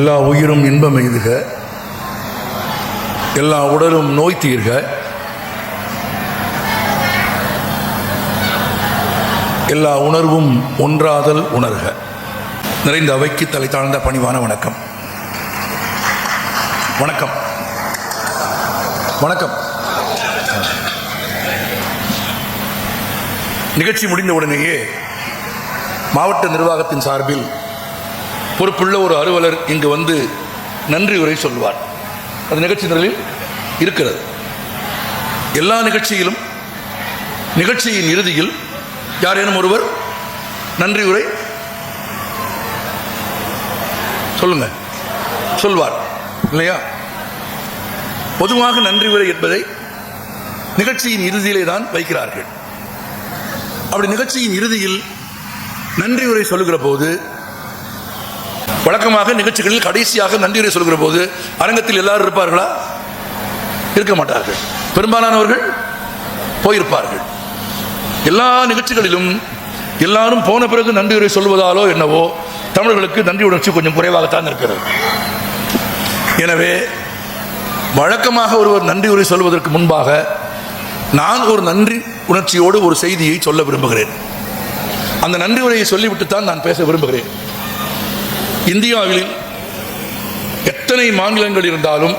எல்லா உயிரும் இன்பம் எய்துக, எல்லா உடலும் நோய் தீர்க, எல்லா உணர்வும் ஒன்றாதல் உணர்க. நிறைந்த அவைக்கு தலை தாழ்ந்த பணிவான வணக்கம். வணக்கம் வணக்கம். நிகழ்ச்சி முடிந்தவுடனேயே மாவட்ட நிர்வாகத்தின் சார்பில் பொறுப்புள்ள ஒரு அலுவலர் இங்கு வந்து நன்றி உரை சொல்வார். அது நிகழ்ச்சி நிரலில் இருக்கிறது. எல்லா நிகழ்ச்சியிலும் நிகழ்ச்சியின் இறுதியில் யாரேனும் ஒருவர் நன்றி உரை சொல்லுங்க சொல்வார் இல்லையா? பொதுவாக நன்றி உரை என்பதை நிகழ்ச்சியின் இறுதியிலே தான் வைக்கிறார்கள். அப்படி நிகழ்ச்சியின் இறுதியில் நன்றி உரை சொல்லுகிற போது, வழக்கமாக நிகழ்ச்சிகளில் கடைசியாக நன்றி உரை சொல்கிற போது அரங்கத்தில் எல்லாரும் இருப்பார்களா? இருக்க மாட்டார்கள். பெரும்பாலானவர்கள் போயிருப்பார்கள். எல்லா நிகழ்ச்சிகளிலும் எல்லாரும் போன பிறகு நன்றி உரை சொல்வதாலோ என்னவோ தமிழர்களுக்கு நன்றி உணர்ச்சி கொஞ்சம் குறைவாகத்தான் இருக்கிறது. எனவே வழக்கமாக ஒருவர் நன்றி உரை சொல்வதற்கு முன்பாக நான் ஒரு நன்றி உணர்ச்சியோடு ஒரு செய்தியை சொல்ல விரும்புகிறேன். அந்த நன்றி உரையை சொல்லிவிட்டுத்தான் நான் பேச விரும்புகிறேன். இந்தியாவில் எத்தனை மாநிலங்கள் இருந்தாலும்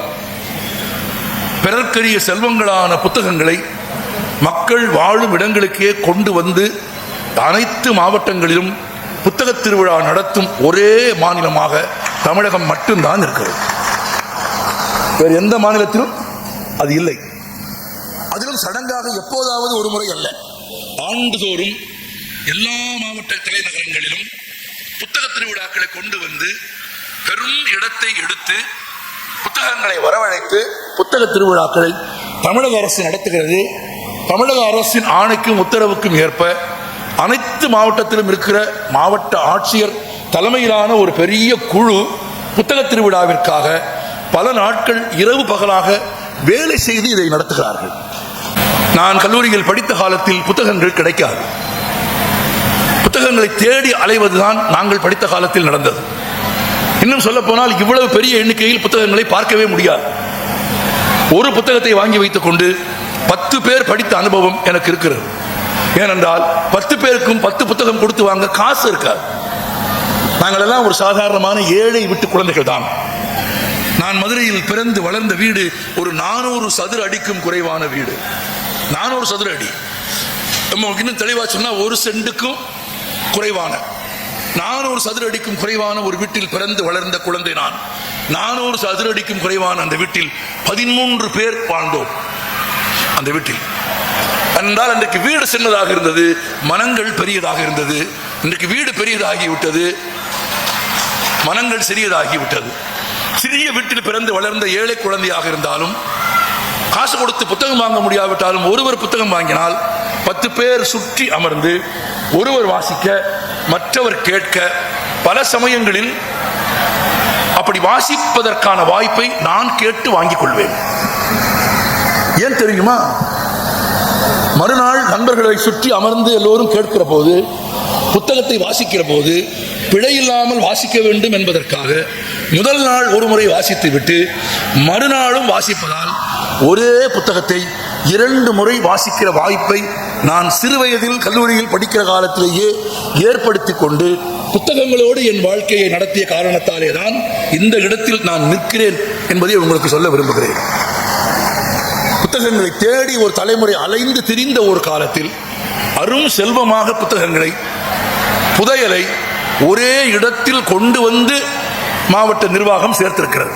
பிறர்க்கரிய செல்வங்களான புத்தகங்களை மக்கள் வாழும் இடங்களுக்கே கொண்டு வந்து அனைத்து மாவட்டங்களிலும் புத்தக திருவிழா நடத்தும் ஒரே மாநிலமாக தமிழகம் மட்டும்தான் இருக்கிறது. வேறு எந்த மாநிலத்திலும் அது இல்லை. அதிலும் சடங்காக எப்போதாவது ஒரு முறை அல்ல, ஆண்டுதோறும் எல்லா மாவட்ட தலைநகரங்களிலும் புத்தக திருவிழாக்களை கொண்டு வந்து பெரும் இடத்தை எடுத்து புத்தகங்களை வரவழைத்து புத்தக திருவிழாக்களை தமிழக அரசு நடத்துகிறது. தமிழக அரசின் ஆணைக்கும் உத்தரவுக்கும் ஏற்ப அனைத்து மாவட்டத்திலும் இருக்கிற மாவட்ட ஆட்சியர் தலைமையிலான ஒரு பெரிய குழு புத்தக திருவிழாவிற்காக பல நாட்கள் இரவு பகலாக வேலை செய்து இதை நடத்துகிறார்கள். நான் கல்லூரியில் படித்த காலத்தில் புத்தகங்கள் கிடைக்காது. புத்தகங்களை தேடி அலைவதுதான் நாங்கள் படித்த காலத்தில் நடந்தது. இன்னும் சொல்ல போனால் இவ்வளவு பெரிய எண்ணிக்கையில் புத்தகங்களை பார்க்கவே முடியாது. ஒரு புத்தகத்தை வாங்கி வைத்துக் கொண்டு 10 பேர் படித்த அனுபவம் எனக்கு இருக்கிறது. ஏனென்றால் 10 பேருக்கும் 10 புத்தகம் கொடுத்து வாங்க காசு இருக்காது. நாங்கள் எல்லாம் ஒரு சாதாரணமான ஏழை வீட்டு குழந்தைகள் தான். நான் மதுரையில் பிறந்து வளர்ந்த வீடு ஒரு 400 சதுர அடிக்கும் குறைவான வீடு. 400 சதுர அடி. நம்ம இன்னும் தெளிவா சொன்னா 1 சென்ட்டுக்கும் குறைவான 400 சதுர அடிக்கும் குறைவான ஒரு வீட்டில் பிறந்து வளர்ந்த குழந்தை நான். 400 சதுர அடிக்கும் குறைவான அந்த வீட்டில் 13 பேர் வாழ்ந்தோம். அந்த வீட்டில் என்றால் அன்றைக்கு வீடு சின்னதாக இருந்தது, மனங்கள் பெரியதாக இருந்தது. இன்றைக்கு வீடு பெரியதாகிவிட்டது, மனங்கள் சிறியதாகிவிட்டது. சிறிய வீட்டில் பிறந்து வளர்ந்த ஏழை குழந்தையாக இருந்தாலும் காசு கொடுத்து புத்தகம் வாங்க முடியாவிட்டாலும் ஒருவர் புத்தகம் வாங்கினால் 10 பேர் சுற்றி அமர்ந்து ஒருவர் வாசிக்க மற்றவர் கேட்க பல சமயங்களில் அப்படி வாசிப்பதற்கான வாய்ப்பை நான் கேட்டு வாங்கிக் கொள்வேன். ஏன் தெரியுமா? மறுநாள் நண்பர்களை சுற்றி அமர்ந்து எல்லோரும் கேட்கிற போது, புத்தகத்தை வாசிக்கிற போது பிழையில்லாமல் வாசிக்க வேண்டும் என்பதற்காக முதல் நாள் ஒரு முறை வாசித்து விட்டு மறுநாளும் வாசிப்பதால் ஒரே புத்தகத்தை 2 முறை வாசிக்கிற வாய்ப்பை நான் சிறு வயதில் கல்லூரியில் படிக்கிற காலத்திலேயே ஏற்படுத்தி கொண்டு புத்தகங்களோடு என் வாழ்க்கையை நடத்திய காரணத்தாலே தான் இந்த இடத்தில் நான் நிற்கிறேன் என்பதை உங்களுக்கு சொல்ல விரும்புகிறேன். புத்தகங்களை தேடி ஒரு தலைமுறை அலைந்து திரிந்த ஒரு காலத்தில் அரும் செல்வமாக புத்தகங்களை, புதையலை ஒரே இடத்தில் கொண்டு வந்து மாவட்ட நிர்வாகம் சேர்த்திருக்கிறது.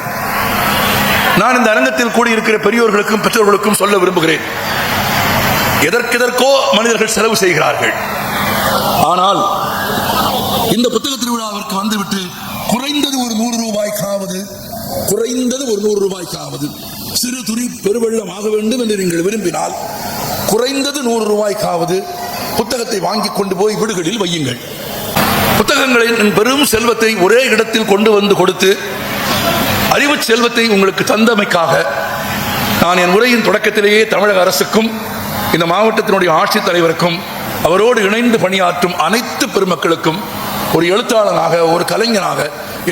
நான் இந்த அரங்கத்தில் கூடியிருக்கிற பெரியோர்களுக்கும் பெற்றோர்களுக்கும் சொல்ல விரும்புகிறேன். எதற்கெதற்கோ மனிதர்கள் செலவு செய்கிறார்கள். ஆனால் இந்த புத்தக திருவிழாவிற்கு வந்துவிட்டு குறைந்தது ஒரு 100 ரூபாய்க்காவது சிறு துளி பெருவெள்ளம் ஆக வேண்டும் என்று நீங்கள் விரும்பினால் குறைந்தது 100 ரூபாய்க்காவது புத்தகத்தை வாங்கி கொண்டு போய் வீடுகளில் வையுங்கள். புத்தகங்களின் பெரும் செல்வத்தை ஒரே இடத்தில் கொண்டு வந்து கொடுத்து அறிவு செல்வத்தை உங்களுக்கு தந்தமைக்காக நான் என் உரையின் தொடக்கத்திலேயே தமிழக அரசுக்கும் இந்த மாவட்டத்தினுடைய ஆட்சித் தலைவருக்கும் அவரோடு இணைந்து பணியாற்றும் அனைத்து பெருமக்களுக்கும் ஒரு எழுத்தாளனாக, ஒரு கலைஞனாக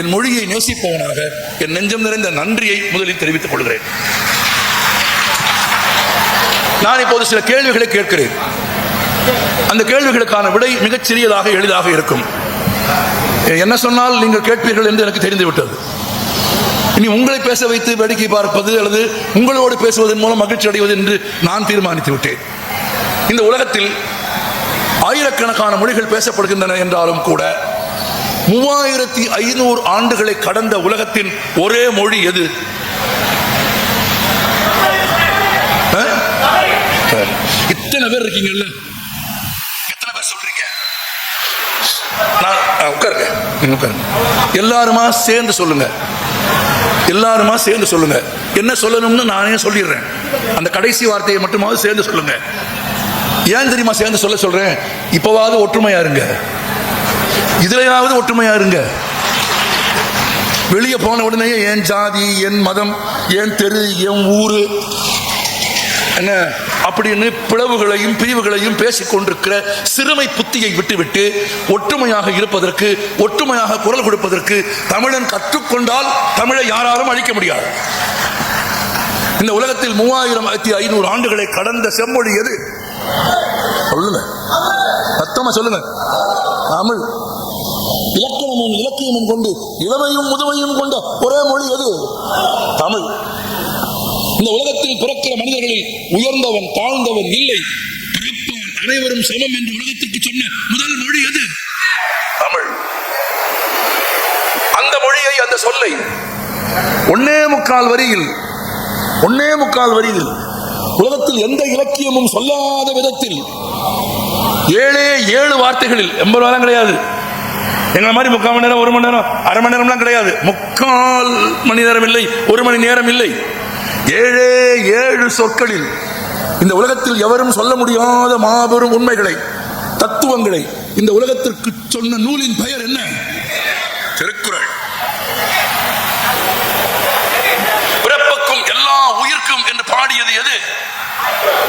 என் மொழியை நேசிப்பவனாக என் நெஞ்சம் நிறைந்த நன்றியை முதலில் தெரிவித்துக் கொள்கிறேன். நான் இப்போது சில கேள்விகளை கேட்கிறேன். அந்த கேள்விகளுக்கான விடை மிகச் சிறியதாக எளிதாக இருக்கும். என்ன சொன்னால் நீங்கள் கேட்பீர்கள் என்று எனக்கு தெரிந்துவிட்டது. இனி உங்களை பேச வைத்து வேடிக்கை பார்ப்பது அல்லது உங்களோடு பேசுவதன் மூலம் மகிழ்ச்சி அடைவது என்று நான் தீர்மானித்து விட்டேன். இந்த உலகத்தில் ஆயிரக்கணக்கான மொழிகள் பேசப்படுகின்றன என்றாலும் கூட 3500 ஆண்டுகளை கடந்த உலகத்தின் ஒரே மொழி எது? இத்தனை பேர் இருக்கீங்கல்ல, எத்தனை பேர் சொல்றீங்க? உட்காருங்க. எல்லாருமா சேர்ந்து சொல்லுங்க. எல்லாருமா சேர்ந்து சொல்லுங்க. என்ன சொல்லணும்னு நானே சொல்லிடுறேன். அந்த கடைசி வார்த்தையை மட்டுமாவது சேர்ந்து சொல்லுங்க. ஏன் தெரியுமா சேர்ந்து சொல்றேன்? இப்பவாவது ஒற்றுமையா இருங்க. இதுலயாவது ஒற்றுமையா இருங்க. வெளியே போன உடனே என் ஜாதி, என் மதம், என் தெரு, என் ஊரு என்ன அப்படின்னு பிளவுகளையும் பிரிவுகளையும் பேசிக் கொண்டிருக்கிற சிறுமை புத்தியை விட்டுவிட்டு ஒற்றுமையாக இருப்பதற்கு, ஒற்றுமையாக குரல் கொடுப்பதற்கு தமிழன் கற்றுக்கொண்டால் தமிழை யாராலும் அழிக்க முடியாது. இந்த உலகத்தில் 3500 ஆண்டுகளை கடந்த செம்மொழி எது? சொல்லுங்க, சத்தமா சொல்லுங்க. தமிழ். இலக்கணமும் இலக்கியமும் கொண்டு இளமையும் முதுமையும் கொண்ட ஒரே மொழி எது? தமிழ். இந்த உலகத்தில் பிறக்கிற மனிதர்களில் உயர்ந்தவன் தாழ்ந்தவன் இல்லை, அனைவரும் சமம் என்று உலகத்திற்கு சொன்ன முதல் மொழி எது? தமிழ். அந்த மொழியை, அந்த சொல்லை 1.25 வரியில் உலகத்தில் எந்த இலக்கியமும் சொல்லாத விதத்தில் 7 வார்த்தைகளில், 80 வாரம் கிடையாது, எங்களை மாதிரி 3/4 மணி நேரம், 1 மணி நேரம், அரை மணி நேரம்லாம் கிடையாது, 3/4 மணி நேரம் இல்லை, 1 மணி நேரம் இல்லை, 7 சொற்களில் இந்த உலகத்தில் எவரும் சொல்ல முடியாத மாபெரும் உண்மைகளை, தத்துவங்களை இந்த உலகத்திற்கு சொன்ன நூலின் பெயர் என்ன? திருக்குறள். பிறப்புக்கும் எல்லா உயிர்க்கும் என்று பாடியது எது?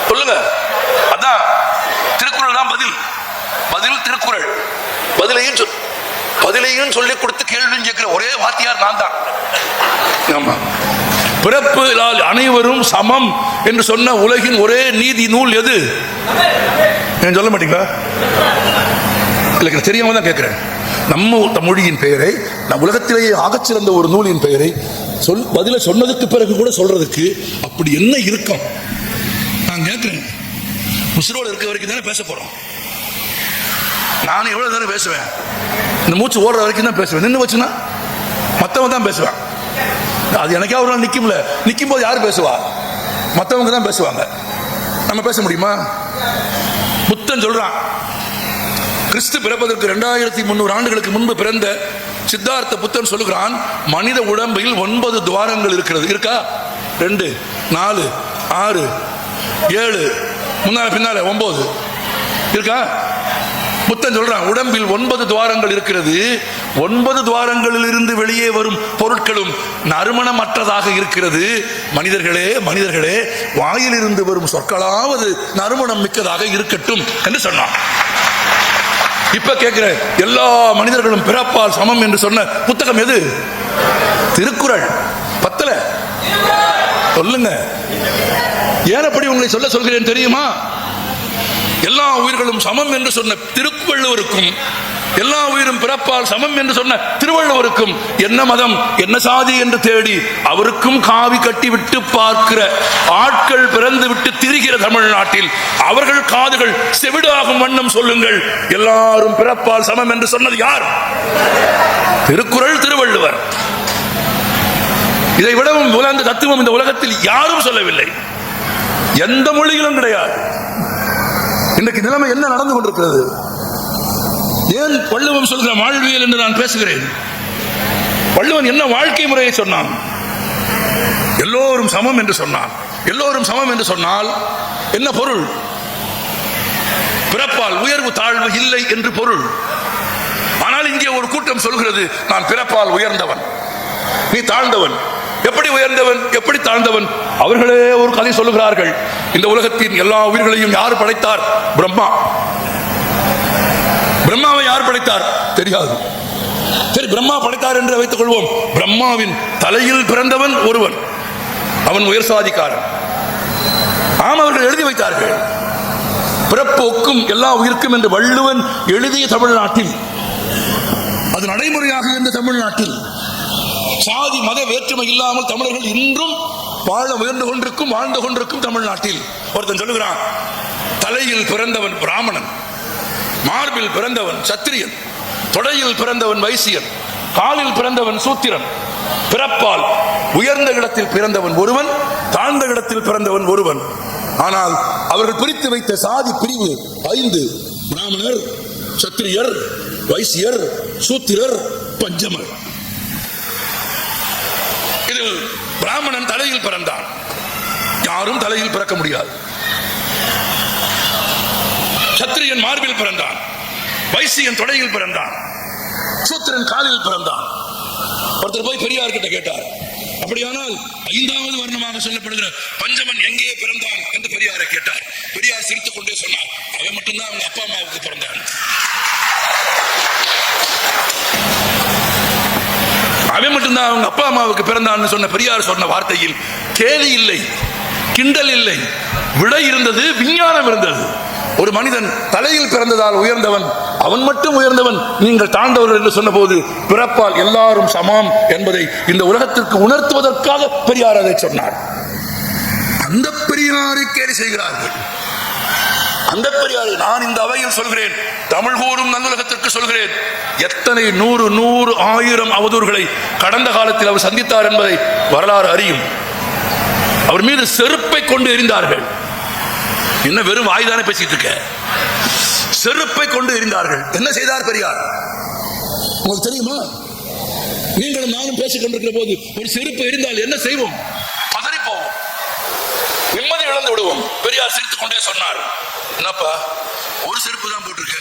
சொல்லுங்க. அதான் திருக்குறள் தான் பதில். திருக்குறள். பதிலையும் சொல்லிக் கொடுத்து கேள்வியும் கேட்கிற ஒரே வாத்தியார் நான் தான். ஆமா. பிறப்பினால் அனைவரும் சமம் என்று சொன்ன உலகின் ஒரே நீதி நூல் எது? சொல்ல மாட்டீங்களா? இல்லை, தெரியாம தான் கேட்கிறேன். நம்ம மொழியின் பெயரை, உலகத்திலேயே ஆகச்சிறந்த ஒரு நூலின் பெயரை பதில சொன்னதுக்கு பிறகு கூட சொல்றதுக்கு அப்படி என்ன இருக்கும்? நான் கேட்கிறேன். உசுரோடு இருக்க வரைக்கும் தானே பேச போறோம். நானும் எவ்வளவு தானே பேசுவேன்? இந்த மூச்சு ஓடுற வரைக்கும் தான் பேசுவேன். நின்று வச்சுன்னா மற்றவன் தான் பேசுவேன். அது எனக்கே ஒரு நாள் நிற்கும் போது யார் பேசுவா? மற்றவங்க தான் பேசுவாங்க. நம்ம பேச முடியுமா? புத்தன் சொல்றான், கிறிஸ்து பிறப்பதற்கு 2300 ஆண்டுகளுக்கு முன்பு பிறந்த சித்தார்த்த புத்தன் சொல்லுகிறான், மனித உடம்பில் 9 துவாரங்கள் இருக்கிறது. இருக்கா? 2, 4, 6, 7, முன்னால பின்னால 9 இருக்கா? புத்தன் சொல்றான், உடம்பில் 9 துவாரங்கள் இருக்கிறது. 9 துவாரங்களில் இருந்து வெளியே வரும் பொருட்களும் நறுமணமற்றதாக இருக்கிறது. மனிதர்களே, வாயிலிருந்து வரும் சொற்களாவது நறுமணம் மிக்கதாக இருக்கட்டும் என்று சொன்னான். இப்ப கேட்கிற எல்லா மனிதர்களும் பிறப்பால் சமம் என்று சொன்ன புத்தகம் எது? திருக்குறள். பத்தல சொல்லுங்க. ஏன் அப்படி உங்களை சொல்கிறேன் தெரியுமா? எல்லா உயிர்களும் சமம் என்று சொன்ன திருவள்ளுவருக்கும், எல்லா உயிரும் பிறப்பால் சமம் என்று சொன்ன திருவள்ளுவருக்கும் என்ன மதம், என்ன சாதி என்று தேடி அவருக்கும் காவி கட்டி விட்டு பார்க்கிற ஆட்கள் பிறந்து விட்டு திரிகிற தமிழ்நாட்டில் அவர்கள் காதுகள் செவிடாகும் வண்ணம் சொல்லுங்கள், எல்லாரும் பிறப்பால் சமம் என்று சொன்னது யார்? திருக்குறள், திருவள்ளுவர். இதை விடவும் உலர்ந்த தத்துவம் இந்த உலகத்தில் யாரும் சொல்லவில்லை. எந்த மொழியிலும் கிடையாது. இன்றைக்கு நிலைமை என்ன நடந்து கொண்டிருக்கிறது? ஏன் வள்ளுவம் சொல்கிற வாழ்வியல் என்று நான் பேசுகிறேன்? வள்ளுவன் என்ன வாழ்க்கை முறையை சொன்னான்? எல்லோரும் சமம் என்று சொன்னான். எல்லோரும் சமம் என்று சொன்னால் என்ன பொருள்? பிறப்பால் உயர்வு தாழ்வு இல்லை என்று பொருள். ஆனால் இங்கே ஒரு கூட்டம் சொல்கிறது, நான் பிறப்பால் உயர்ந்தவன், நீ தாழ்ந்தவன். எப்படி உயர்ந்தவன், எப்படி தாழ்ந்தவன்? அவர்களே ஒரு கதை சொல்லுகிறார்கள். இந்த உலகத்தின் எல்லா உயிர்களையும் யார் படைத்தார்? பிரம்மா. பிரம்மாவை யார் படைத்தார்? தெரியாது. சரி, பிரம்மா படைத்தார் என்று வைத்துக் கொள்வோம். பிரம்மாவின் தலையில் பிறந்தவன் ஒருவன், அவன் உயர் சாதிக்காரன். ஆம், அவர்கள் எழுதி வைத்தார்கள். பிறப்பு ஒக்கும் எல்லா உயிர்க்கும் என்று வள்ளுவன் எழுதிய தமிழ்நாட்டில், அது நடைமுறையாக இருந்த தமிழ்நாட்டில், சாதி மத வேற்றுமை இல்லாமல் தமிழர்கள் இன்றும் வாழ முயன்று கொண்டிருக்கும், வாழ்ந்து கொண்டிருக்கும் தமிழ்நாட்டில் ஒருத்தன் சொல்லுகிறான், தலையில் பிறந்தவன் பிராமணன், மார்பில் பிறந்தவன் சத்திரியன், தொடையில் பிறந்தவன் வைசியன், காலில் பிறந்தவன் சூத்திரன். பிறப்பால் உயர்ந்த இடத்தில் பிறந்தவன் ஒருவன், தாழ்ந்த இடத்தில் பிறந்தவன் ஒருவன். ஆனால் அவர்கள் பிரித்து வைத்த சாதி பிரிவு 5: பிராமணர், சத்திரியர், வைசியர், சூத்திரர், பஞ்சமர். இதில் பிராமணன் தலையில் பிறந்தான், யாரும் தலையில் பிறக்க முடியாது. சத்திரியன் மார்பில் பிறந்தான், வைசியன் தொடையில் பிறந்தான், சூத்திரன் காலில் பிறந்தான். ஒருத்தர் போய் பெரியார் கிட்ட கேட்டார், அப்படியானால் 5வது வர்ணமாக சொல்லப்படுகிற பஞ்சமன் எங்கே பிறந்தான் என்று பெரியாரை கேட்டார். பெரியார் சிரித்துக் கொண்டே சொன்னார், அவன் மட்டும்தான் அவங்க அப்பா அம்மாவுக்கு பிறந்தான், அவன் மட்டும்தான் அவங்க அப்பா அம்மாவுக்கு பிறந்தான்னு சொன்ன பெரியார் சொன்ன வார்த்தையில் கேலி இல்லை, கிண்டல் இல்லை, விடை இருந்தது, விஞ்ஞானம் இருந்தது. ஒரு மனிதன் தலையில் பிறந்ததால் உயர்ந்தவன், அவன் மட்டும் உயர்ந்தவன், நீங்கள் தாழ்ந்தவர்கள் என்று சொன்ன போது பிறப்பால் எல்லாரும் சமம் என்பதை இந்த உலகத்திற்கு உணர்த்துவதற்காக பெரியார் அதை சொன்னார். அந்த பெரியாரை கேலி செய்கிறார்கள். அந்த பெரியாரை நான் இந்த அவையில் சொல்கிறேன், தமிழ் கூறும் நல்லுலகத்திற்கு சொல்கிறேன், எத்தனை 100, 1000 அவதூறுகளை கடந்த காலத்தில் அவர் சந்தித்தார் என்பதை வரலாறு அறியும். அவர் மீது செருப்பை கொண்டு எறிந்தார்கள். என்ன வெறும் வாய்தானே பேசிட்டு இருக்க, செருப்பை கொண்டு எறிந்தார்கள். என்ன செய்தார் பெரியார் உங்களுக்கு தெரியுமா? நீங்களும் நானும் பேசிக் கொண்டிருக்கிற போது ஒரு செருப்பை எறிந்தால் என்ன செய்வோம்? பதறி போவோம், நிம்மதி இழந்து விடுவோம். பெரியார் சிரித்துக் கொண்டே சொன்னார், என்னப்பா ஒரு செருப்பு தான் போட்டிருக்க,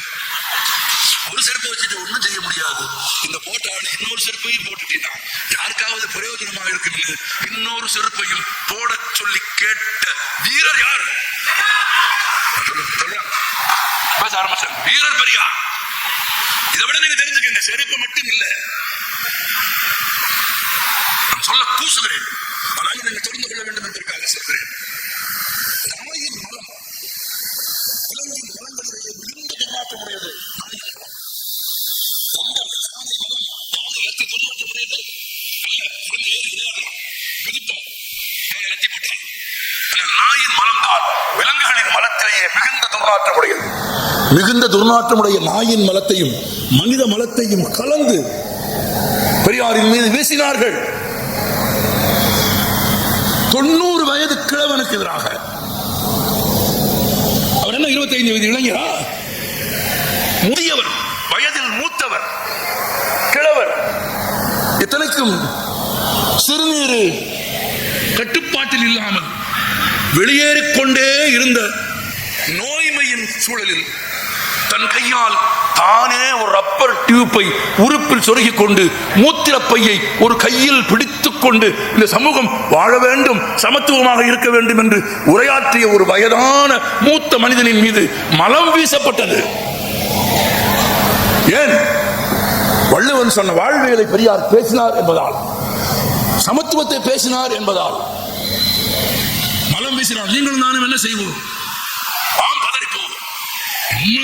ஒரு செருப்பை வச்சுட்டு ஒன்றும் செய்ய முடியாது, இந்த போட்டால் இன்னொரு செருப்பையும் போட்டுட்டீங்கன்னா யாருக்காவது பிரயோஜனமாக இருக்கு, இன்னொரு செருப்பையும் போட சொல்லி கேட்ட வீரர் யார்? பேச ஆரம்பிச்சார், வீரர் பெரியார். இதை விட நீங்க தெரிஞ்சுக்கங்க, செருப்பு மட்டும் இல்ல, நான் சொல்ல கூசுகிறேன், ஆனால் நீங்கள் தெரிந்து கொள்ள வேண்டும் என்பதற்காக சொல்கிறேன். நாயின் மலம் விலங்கின் மலங்களிடையே மிகுந்த துர்நாற்றமுடையது. நாயின் மலம்தான் விலங்குகளின் மலத்திலேயே மிகுந்த துர்நாற்றமுடையது. மிகுந்த துர்நாற்றமுடைய நாயின் மலத்தையும் மனித மலத்தையும் கலந்து பெரியாரின் மீது வீசினார்கள். 90 வயது கிழவனுக்கு எதிராக. அவர் என்ன 25 வயது இளைஞரா? முதியவர், வயதில் மூத்தவர், கிழவர். இத்தனைக்கும் சிறுநீர் கட்டுப்பாட்டில் இல்லாமல் வெளியேறிக்கொண்டே இருந்த நோய்மையின் சூழலில் தன் கையால் தானே ஒரு ரப்பர் டியூப்பை உறுப்பில் சொருகிக் கொண்டு மூத்திரப்பையை ஒரு கையில் பிடித்துக் கொண்டு இந்த சமூகம் வாழ வேண்டும், சமத்துவமாக இருக்க வேண்டும் என்று உரையாற்றிய ஒரு வயதான மூத்த மனிதனின் மீது மலம் வீசப்பட்டது. ஏன்? வள்ளுவன் சொன்ன வாழ்வியலை பெரியார் பேசினார் என்பதால், சமத்துவத்தை பேசினார் என்பதால் மலம் வீசினார். நீங்களும் நானும் என்ன செய்வோம்? பதறிப்போம்.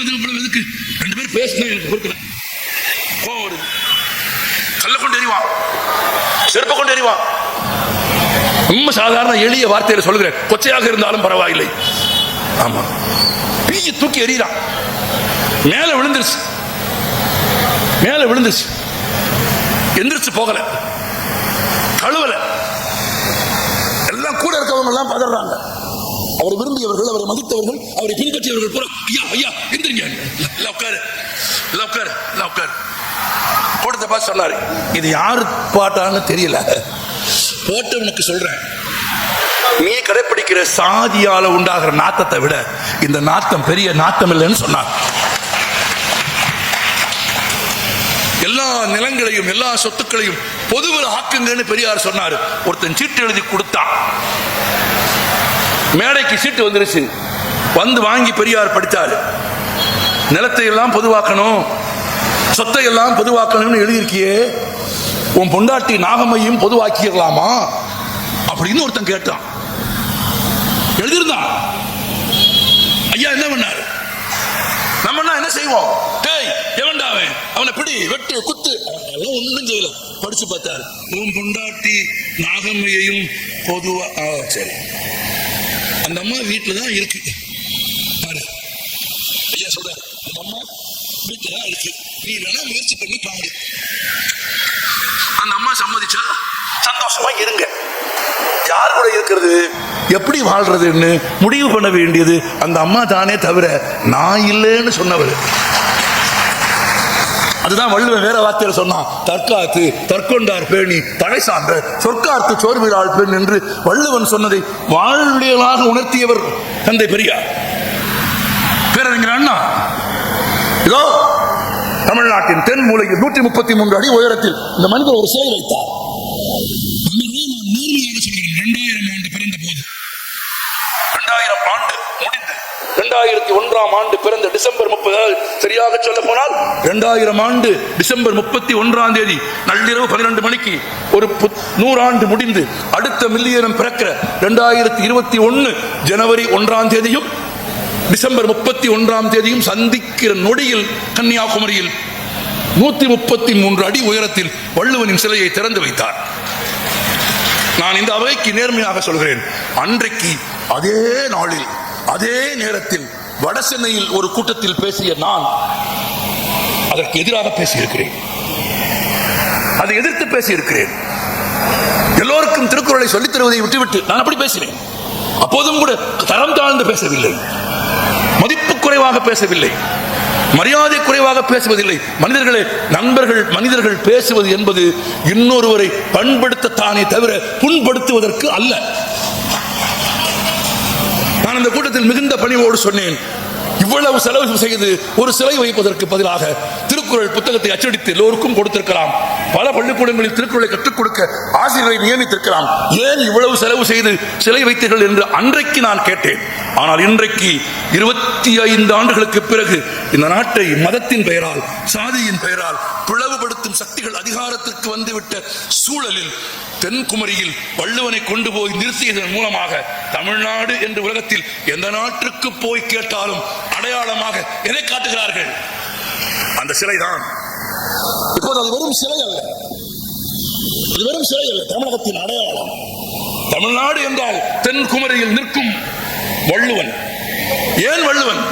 எதுக்கு 2 பேர் பேசினா எனக்கு பொறுக்கல, கல்ல கொண்டு எறிவான், செருப்பை கொண்டு எறிவான். ரொம்ப சாதாரண எளிய வார்த்தையில சொல்கிறேன், கொச்சையாக இருந்தாலும் பரவாயில்லை. ஆமா, பீயை தூக்கி எறிகிறான், மேல விழுந்துருச்சு, மேல விழுந்துருச்சு, எந்திரிச்சு போகல, கழுவல. எல்லாம் கூட இருக்கவங்க எல்லாம் பதறாங்க. அவரை விரும்பியவர்கள், அவரை மதித்தவர்கள், அவரை பின்பற்றியவர்கள் பூரா ஐயா ஐயா எந்திரிங்க, உட்காரு உட்காரு உட்காரு. கூட்டத்தை பார்த்து சொன்னாரு, இது யாரு பாட்டான்னு தெரியல, போட்டவனுக்கு சொல்றேன், நீ கடைப்பிடிக்கிற சாதியால உண்டாகிற நாத்தத்தை விட இந்த நாத்தம் பெரிய நாத்தம் இல்லைன்னு சொன்னார். எல்லா நிலங்களையும் எல்லா சொத்துக்களையும் பொதுவில் ஆக்குங்கன்னு பெரியார் சொன்னார். ஒருத்தன் சீட்டு எழுதி கொடுத்தான், மேடைக்கு சீட்டு வந்துருச்சு, வந்து வாங்கி பெரியார் படித்தார். நிலத்தை எல்லாம் பொதுவாக்கணும், சொத்தை எல்லாம் பொதுவாக்கணும்னு எழுதியிருக்கியே, உன் பொண்டாட்டி நாகம்மையும் பொதுவாக்கிடலாமா அப்படின்னு ஒருத்தன் கேட்டான். எழுதியிருந்தான். ஐயா என்ன பண்ணாரு? நம்ம என்ன செய்வோம்? டேய் எவன்டா அவனை பிடி, வெட்டு, குத்து, அதெல்லாம் ஒன்றும் செய்யல. படிச்சு பார்த்தாரு, உன் பொண்டாட்டி நாகம்மையையும் பொதுவா. சரி, அந்த அம்மா வீட்டுல தான் இருக்கு பாரு. ஐயா சொல்ற, அந்த அம்மா வீட்டுல தான் இருக்கு, நீ வேணா முயற்சி பண்ணி பாரு. அந்த அம்மா சம்மதிச்சா சந்தோஷமா இருங்க. யார் கூட இருக்கிறது, எப்படி வாழ்றதுன்னு முடிவு பண்ண வேண்டியது அந்த அம்மா தானே தவிர நான் இல்லைன்னு சொன்னவர். அதுதான் வள்ளுவன் வேற வார்த்தையில சொன்னான், தற்காத்து தற்கொண்டார் பேணி தலை சான்ற சொற்காத்து சோர்விழாள் பெண் என்று வள்ளுவன் சொன்னதை வாழ்வியலாக உணர்த்தியவர் தந்தை பெரியார். பேரறிஞர் அண்ணா இதோ தமிழ்நாட்டின் தென் மூலையில் 133 அடி உயரத்தில் இந்த மனிதர் ஒரு சிலை வைத்தார். 2000 ஆண்டு பிறந்த போது, 2000 ஆண்டு முடிந்து 2001 ஆண்டு பிறந்த டிசம்பர் 30, சரியாக சொல்ல போனால் 2000 ஆண்டு டிசம்பர் 31 தேதி நள்ளிரவு 12 மணிக்கு ஒரு 100 ஆண்டு முடிந்து அடுத்த மில்லியனம் பிறக்கிற 2021 ஜனவரி 1 தேதியும் டிசம்பர் 31 தேதியும் சந்திக்கிற நொடியில் கன்னியாகுமரியில் 133 அடி உயரத்தில் வள்ளுவனின் சிலையை திறந்து வைத்தார். நான் இந்த அவைக்கு நேர்மையாக சொல்கிறேன், அன்றைக்கு அதே நாளில் அதே நேரத்தில் வட சென்னையில் ஒரு கூட்டத்தில் பேசிய நான் அதற்கு எதிராக பேசியிருக்கிறேன், அதை எதிர்த்து பேசியிருக்கிறேன். எல்லோருக்கும் திருக்குறளை சொல்லித் தருவதை விட்டுவிட்டு நான் அப்படி பேசினேன். அப்போதும் கூட தரம் தாழ்ந்து பேசவில்லை, மதிப்பு குறைவாக பேசவில்லை, மரியாதை குறைவாக பேசுவதில்லை. மனிதர்களே, நண்பர்கள் மனிதர்கள் பேசுவது என்பது இன்னொருவரை பண்படுத்தத்தானே தவிர புண்படுத்துவதற்கு அல்ல. நான் அந்த கூட்டத்தில் மிகுந்த பணிவோடு சொன்னேன், இவ்வளவு செலவு செய்து ஒரு சிலை வைப்பதற்கு பதிலாக திருக்குறள் புத்தகத்தை அச்சடித்து எல்லோருக்கும் கொடுத்திருக்கலாம். பல பள்ளிக்கூடங்களில் திருக்குறளை கற்றுக் கொடுக்க ஆசிரியரை நியமித்திருக்கலாம். ஏன் இவ்வளவு செலவு செய்து சிலை வைத்தீர்கள் என்று அன்றைக்கு நான் கேட்டேன். ஆனால் இன்றைக்கு 25 ஆண்டுகளுக்கு பிறகு இந்த நாட்டை மதத்தின் பெயரால், சாதியின் பெயரால் பிளவுபடுத்தும் சக்திகள் அதிகாரத்திற்கு வந்துவிட்ட சூழலில் தென்குமரியில் வள்ளுவனை கொண்டு போய் நிறுத்தியதன் மூலமாக தமிழ்நாடு என்று உலகத்தில் எந்த நாட்டிற்கு போய் கேட்டாலும் அடையாளமாக எதை காட்டுகிறார்கள்? அந்த சிலைதான். இப்போது அது வெறும் சிலை அல்ல, அது வெறும் சிலை அல்ல, தமிழகத்தின் அடையாளம். தமிழ்நாடு என்றால் தென்குமரியில் நிற்கும் வள்ளுவன். ஏன் வள்ளுவன்?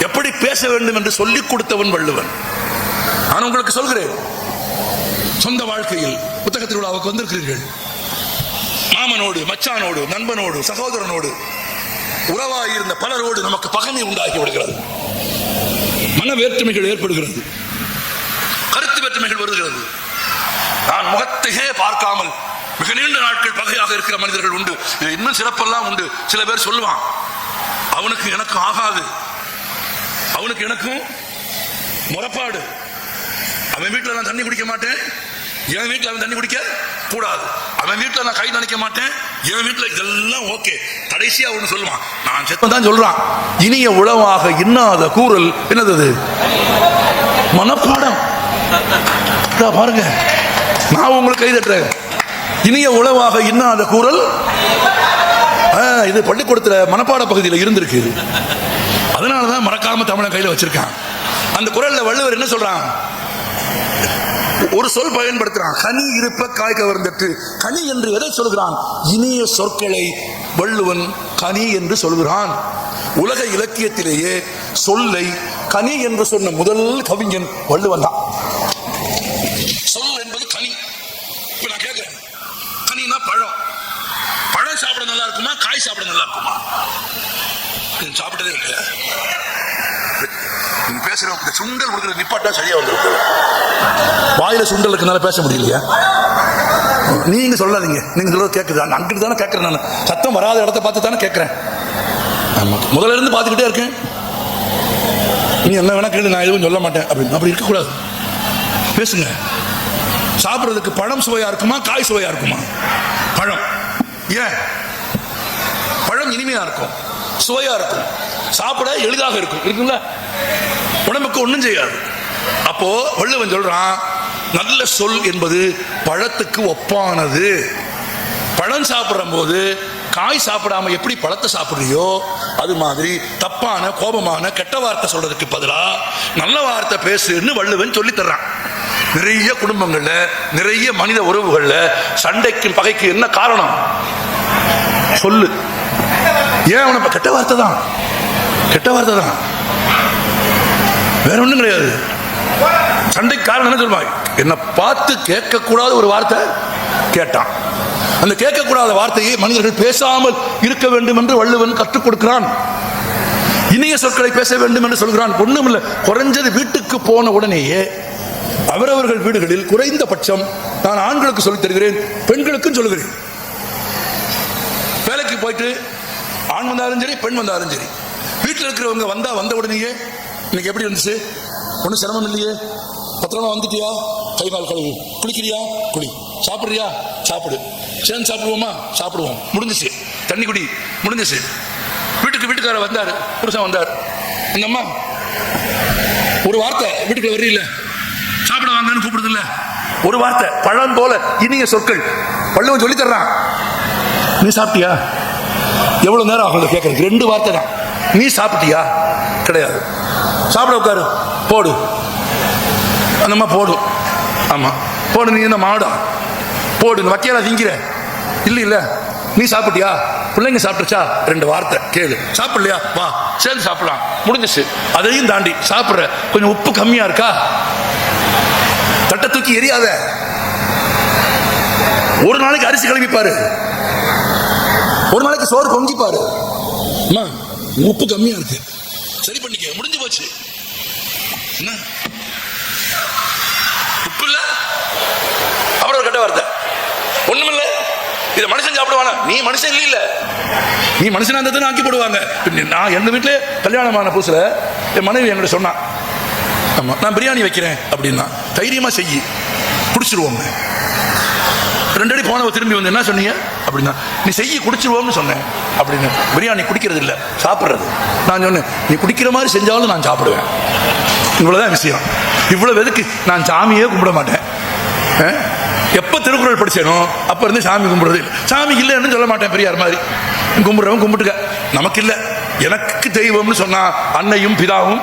எப்படி பேச வேண்டும் என்று சொல்லிக் கொடுத்தவன் வள்ளுவன். நான் உங்களுக்கு சொல்கிறேன், சொந்த வாழ்க்கையில் புத்தக திருவிழாவுக்கு வந்திருக்கிறீர்கள். மாமனோடு, மச்சானோடு, நண்பனோடு, சகோதரனோடு, உறவாயிருந்த பலரோடு நமக்கு பகைமை உண்டாகி விடுகிறது. மன வேற்றுமைகள் ஏற்படுகிறது, கருத்து வேற்றுமைகள் வருகிறது. நான் முகத்தையே பார்க்காமல் மிக நீண்ட நாட்கள் பகையாக இருக்கிற மனிதர்கள் உண்டு. இன்னும் சிறப்பெல்லாம் உண்டு. சில பேர் சொல்லுவான், அவனுக்கு எனக்கும் ஆகாது, அவனுக்கு எனக்கும் முறப்பாடு, அவன் வீட்டில் நான் தண்ணி குடிக்க மாட்டேன், என் வீட்டில் அவன் தண்ணி குடிக்க கூடாது, அவன் வீட்டில் நான் கை நினைக்க மாட்டேன், என் வீட்டில் இதெல்லாம் ஓகே. கடைசியா ஒன்று சொல்லுவான், நான் செத்தான் சொல்றான், இனிய உளவாக இன்னாத கூறல் என்னது? மனப்பாடம். பாருங்க, நான் உங்களுக்கு கை தட்டுறேன். இனிய உளவாக இன்னாத கூறல், இது பள்ளிக்கூடத்தில் மனப்பாட பகுதியில் இருந்திருக்கு. அதனாலதான் மறக்காம தமிழன் கையில வச்சிருக்கான். அந்த குறள்ல வள்ளுவர் என்ன சொல்றான்? ஒரு சொல் பயன்படுத்துறான், கனி இருப்ப காய் கவர்ந்தட்டு. கனி என்று எதை சொல்கிறான்? இனிய சொற்களை வள்ளுவன் கனி என்று சொல்கிறான். உலக இலக்கியத்திலேயே சொல்லை கனி என்று சொன்ன முதல் கவிஞன் வள்ளுவன் தான். சொல் என்பது கனி. இப்ப நான் கேட்கிறேன், கனினா பழம். பழம் சாப்பிட நல்லா இருக்குமா, காய் சாப்பிட நல்லா இருக்குமா? சாப்பிட்டதே இல்லையா? பேசுற சுண்டல் கொடுக்குற நிப்பாட்டா சரியா வந்துருக்கு. வாயில சுண்டல் இருக்கனால பேச முடியலையா? நீங்க சொல்லாதீங்க, நீங்க சொல்றது கேட்குது. அங்கிட்டு தானே கேட்கறேன், நான் சத்தம் வராத இடத்த பார்த்து தானே கேட்கறேன். முதல்ல இருந்து பார்த்துக்கிட்டே இருக்கேன். நீ என்ன வேணா கேளு, நான் எதுவும் சொல்ல மாட்டேன் அப்படின்னு. அப்படி இருக்கக்கூடாது, பேசுங்க. சாப்பிட்றதுக்கு பழம் சுவையா இருக்குமா, காய் சுவையா இருக்குமா? பழம். ஏன்? பழம் இனிமையா இருக்கும், சுவையா இருக்கும், சாப்பிட எளிதாக இருக்கும், இருக்குங்களா? உடம்புக்கு ஒன்றும் செய்யாது. அப்ப அப்போ வள்ளுவன் சொல்றான், நல்ல சொல் என்பது பழத்துக்கு ஒப்பானது. பழம் சாப்பிடுற போது காய் சாப்பிடாம எப்படி பழத்தை சாப்பிடுறியோ அது மாதிரி தப்பான கோபமான கெட்ட வார்த்தை சொல்றதுக்கு பதிலா நல்ல வார்த்தை பேசுன்னு வள்ளுவன் சொல்லி தர்றான். நிறைய குடும்பங்கள்ல, நிறைய மனித உறவுகள்ல சண்டைக்கும் பகைக்கு என்ன காரணம்? சொல்லு. ஏன் அவனை கெட்ட வார்த்தை தான், கெட்ட வார்த்தை தான், வேற ஒண்ணும் கிடையாது. சண்டைக்கு காரணம் என்ன சொல்லுவாங்க? என்னை பார்த்து கேட்கக்கூடாத ஒரு வார்த்தை கேட்டான். அந்த கேட்கக்கூடாத வார்த்தையை மனிதர்கள் பேசாமல் இருக்க வேண்டும் என்று வள்ளுவன் கற்றுக் கொடுக்கிறான். இனிய சொற்களை பேச வேண்டும் என்று சொல்கிறான். ஒண்ணும் இல்லை, குறைஞ்சது வீட்டுக்கு போன உடனேயே அவரவர்கள் வீடுகளில் குறைந்தபட்சம் நான் ஆண்களுக்கு சொல்லித் தருகிறேன், பெண்களுக்கும் சொல்லுகிறேன். வேலைக்கு போயிட்டு ஆண் வந்தாலும் சரி, பெண் வந்தாலும் சரி, வீட்டில் இருக்கிறவங்க வந்த உடனேயே இன்னைக்கு எப்படி இருந்துச்சு, ஒன்றும் சிரமம் இல்லையே, பத்திரமா வந்துட்டியா, கை கால் கழுவு, குளிக்கிறியா குளி, சாப்பிட்றியா சாப்பிடு, சேர்ந்து சாப்பிடுவோமா சாப்பிடுவோம், முடிஞ்சிச்சு, தண்ணி குடி, முடிஞ்சிச்சு. வீட்டுக்காரர் வந்தார், புருஷன் வந்தார், எங்க அம்மா ஒரு வார்த்தை வீட்டுக்குள்ள வர்றீல்ல, சாப்பிட வாங்கன்னு கூப்பிடுது இல்ல, ஒரு வார்த்தை பழம் போல இனிய சொற்கள் வள்ளுவன் சொல்லி தர்றான். நீ சாப்பிட்டியா? எவ்வளவு நேரம் ஆகும் கேட்கறதுக்கு? 2 வார்த்தை தான். நீ சாப்பிட்டியா? கிடையாது. சாப்பிட உட்காரு, போடு, அந்தம்மா போடும், ஆமா போடு, நீ என்ன மாடா போடு, வக்கையெல்லாம் திங்கிற இல்ல, நீ சாப்பிட்டியா? பிள்ளைங்க சாப்பிட்டுச்சா? 2 வார்த்தை கேளு. சாப்பிடலையா? வா சேர்ந்து சாப்பிடலாம், முடிஞ்சிச்சு. அதையும் தாண்டி சாப்பிடுற, கொஞ்சம் உப்பு கம்மியா இருக்கா, தட்டை தூக்கி எரியாத. ஒரு நாளைக்கு அரிசி கழுவிப்பாரு, ஒரு நாளைக்கு சோறு பொங்கிப்பாரு, உப்பு கம்மியா இருக்கு, சரி பண்ணிக்க, முடிஞ்சு போச்சு. என்ன உப்பு இல்ல, அப்புறம் ஒரு கெட்ட வார்த்தை, ஒண்ணுமில்ல, இதை மனுஷன் சாப்பிடுவானா? நீ மனுஷன் இல்ல, நீ மனுஷனா இருந்ததுன்னு ஆக்கி போடுவாங்க. நான் எங்க வீட்டுல கல்யாணமான புதுசுல என் மனைவி என்கிட்ட சொன்னான், ஆமா நான் பிரியாணி வைக்கிறேன் அப்படின்னா, தைரியமா செய்யி, குடிச்சிருவோம். 2 அடி போனவ திரும்பி வந்து என்ன சொன்னீங்க அப்படின்னா, நீ செய்ய குடிச்சிருவோம்னு சொன்னேன் அப்படின்னு. பிரியாணி குடிக்கிறது இல்லை, சாப்பிட்றது. நான் சொன்னேன், நீ குடிக்கிற மாதிரி செஞ்சாலும் நான் சாப்பிடுவேன், இவ்வளவுதான் விஷயம். இவ்வளவு எதுக்கு? நான் சாமியே கும்பிட மாட்டேன். எப்ப திருக்குறள் படிச்சேனோ அப்ப இருந்து சாமி கும்பிடுறது இல்லை. சாமி இல்லைன்னு சொல்ல மாட்டேன், பெரியார் மாதிரி கும்பிடுறவன் கும்பிட்டுக்க, நமக்கு இல்லை. எனக்கு தெய்வம்னு சொன்னா அன்னையும் பிதாவும்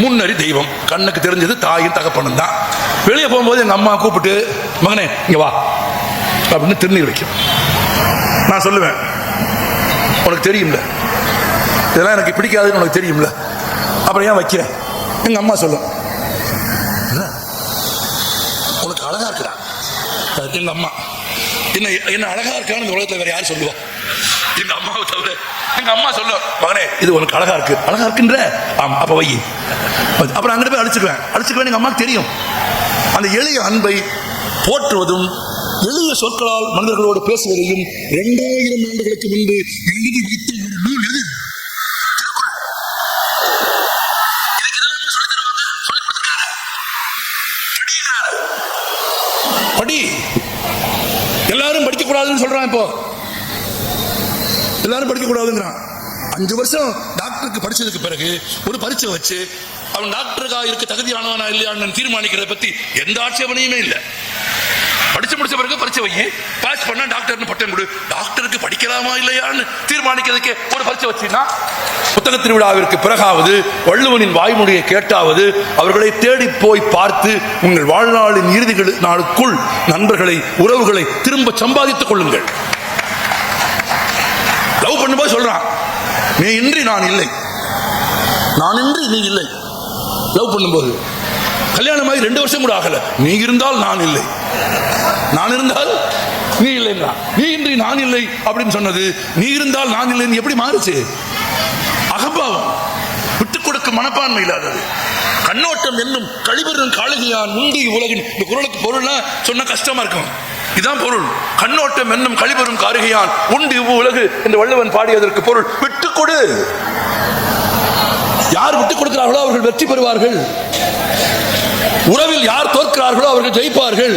முன்னறி தெய்வம். கண்ணுக்கு தெரிஞ்சது தாயும் தகப்பனும் தான். வெளியே போகும்போது எங்க அம்மா கூப்பிட்டு, மகனே இங்க வா அப்படின்னு திருநீர் வைக்கும். நான் சொல்லுவேன், உனக்கு தெரியும்ல இதெல்லாம் எனக்கு பிடிக்காதுன்னு உனக்கு தெரியும்ல, அப்புறம் ஏன் வைக்கிறேன்? எங்க அம்மா சொல்லும், உனக்கு அழகா இருக்குடா. எங்க அம்மா என்ன அழகா இருக்கான்னு இந்த உலகத்துல வேற யாரும் சொல்லுவா? எங்க அம்மாவை தவிர. எங்க அம்மா சொல்லும், மகனே இது உனக்கு அழகா இருக்கு, அழகா இருக்குன்ற, ஆமா அப்ப வை. அப்புறம் அங்கிட்டு போய் அடிச்சுக்குவேன். எங்க அம்மாவுக்கு தெரியும். அந்த எளிய அன்பை போற்றுவதும் எளிய சொற்களால் மனிதர்களோடு பேசுவதையும் 2000 ஆண்டுகளுக்கு முன்பு எழுதி வைத்த ஒரு நூல் எது? படி. எல்லாரும் படிக்கக்கூடாதுன்னு சொல்றான். இப்போ எல்லாரும் படிக்கக்கூடாதுங்கிறான். 5 வருஷம் டாக்டருக்கு படிச்சதுக்கு பிறகு ஒரு பரீட்சை வச்சு அவன் டாக்டருக்கா இருக்க தகுதியானவனா இல்லையான்னு தீர்மானிக்கிறத பத்தி எந்த ஆட்சேபனையுமே இல்லை. படிச்சு முடிச்ச பிறகு பரீட்சை வை, பாஸ் பண்ணா டாக்டர்னு பட்டம் கொடு. டாக்டருக்கு படிக்கலாமா இல்லையான்னு தீர்மானிக்கிறதுக்கே ஒரு பரீட்சை வச்சுன்னா, புத்தக திருவிழாவிற்கு பிறகாவது வள்ளுவனின் வாய்மொழியை கேட்டாவது அவர்களை தேடி போய் பார்த்து உங்கள் வாழ்நாளின் இறுதி நாளுக்குள் நண்பர்களை, உறவுகளை திரும்ப சம்பாதித்துக் கொள்ளுங்கள். லவ் பண்ணும்போது சொல்றான், நீ இன்றி நான் இல்லை, நான் இன்றி நீ இல்லை. லவ் பண்ணும்போது கல்யாணமாகி 2 வருஷம் கூட ஆகல, நீ இருந்தால் நான் இல்லை, நான் இருந்தால் நீ இல்லைன்னா, நீ இன்றி நான் இல்லை அப்படின்னு சொன்னது நீ இருந்தால் நான் இல்லைன்னு எப்படி மாறுச்சு? அகம்பாவம், விட்டுக் கொடுக்கும் மனப்பான்மை இல்லாதது. கண்ணோட்டம் என்னும் கழிவரும் காளிகையான் உண்டி உலகின். இந்த குறளுக்கு பொருள்னா சொன்ன கஷ்டமா இருக்கும். இதான் பொருள். கண்ணோட்டம் என்னும் கழிவரும் காரிகையான் உண்டி உலகு என்று வள்ளுவன் பாடியதற்கு பொருள் விட்டுக் கொடு. யார் விட்டுக் கொடுக்கிறார்களோ அவர்கள் வெற்றி பெறுவார்கள். உறவில் யார் தோற்கிறார்களோ அவர்கள் ஜெயிப்பார்கள்.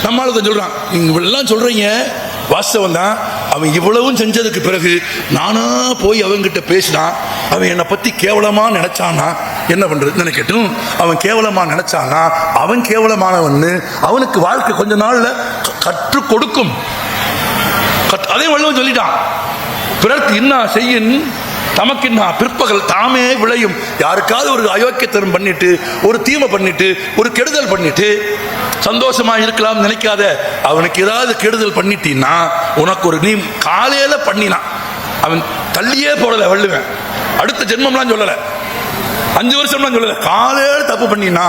நம்மால சொல்றான், நீங்க இவ்வளவு சொல்றீங்க, வாஸ்தவம் தான். அவன் இவ்வளவும் செஞ்சதுக்கு பிறகு நானா போய் அவங்கிட்ட பேசினா, அவன் என்னை பத்தி கேவலமா நினைச்சானா என்ன பண்றது நினைக்கட்டும். அவன் கேவலமா நினைச்சானா அவன் கேவலமானவன் அவனுக்கு வாழ்க்கை கொஞ்ச நாள்ல கற்றுக் கொடுக்கும். அதே வள்ளுவன் சொல்லிட்டான், பிறர்க்கு இன்னா செய்யின் தமக்கின்னா பிற்பகல் தாமே விளையும். யாருக்காவது ஒரு அயோக்கியத்தனம் பண்ணிட்டு, ஒரு தீமை பண்ணிட்டு, ஒரு கெடுதல் பண்ணிட்டு சந்தோஷமா இருக்கலாம் நினைக்காத. அவனுக்கு ஏதாவது கெடுதல் பண்ணிட்டீன்னா உனக்கு ஒரு நீ காலையில பண்ணினான் அவன் தள்ளியே போடல வள்ளுவன், அடுத்த ஜென்மம்லாம் சொல்லல, 5 வருஷம்லாம் சொல்லல, காலையில தப்பு பண்ணினா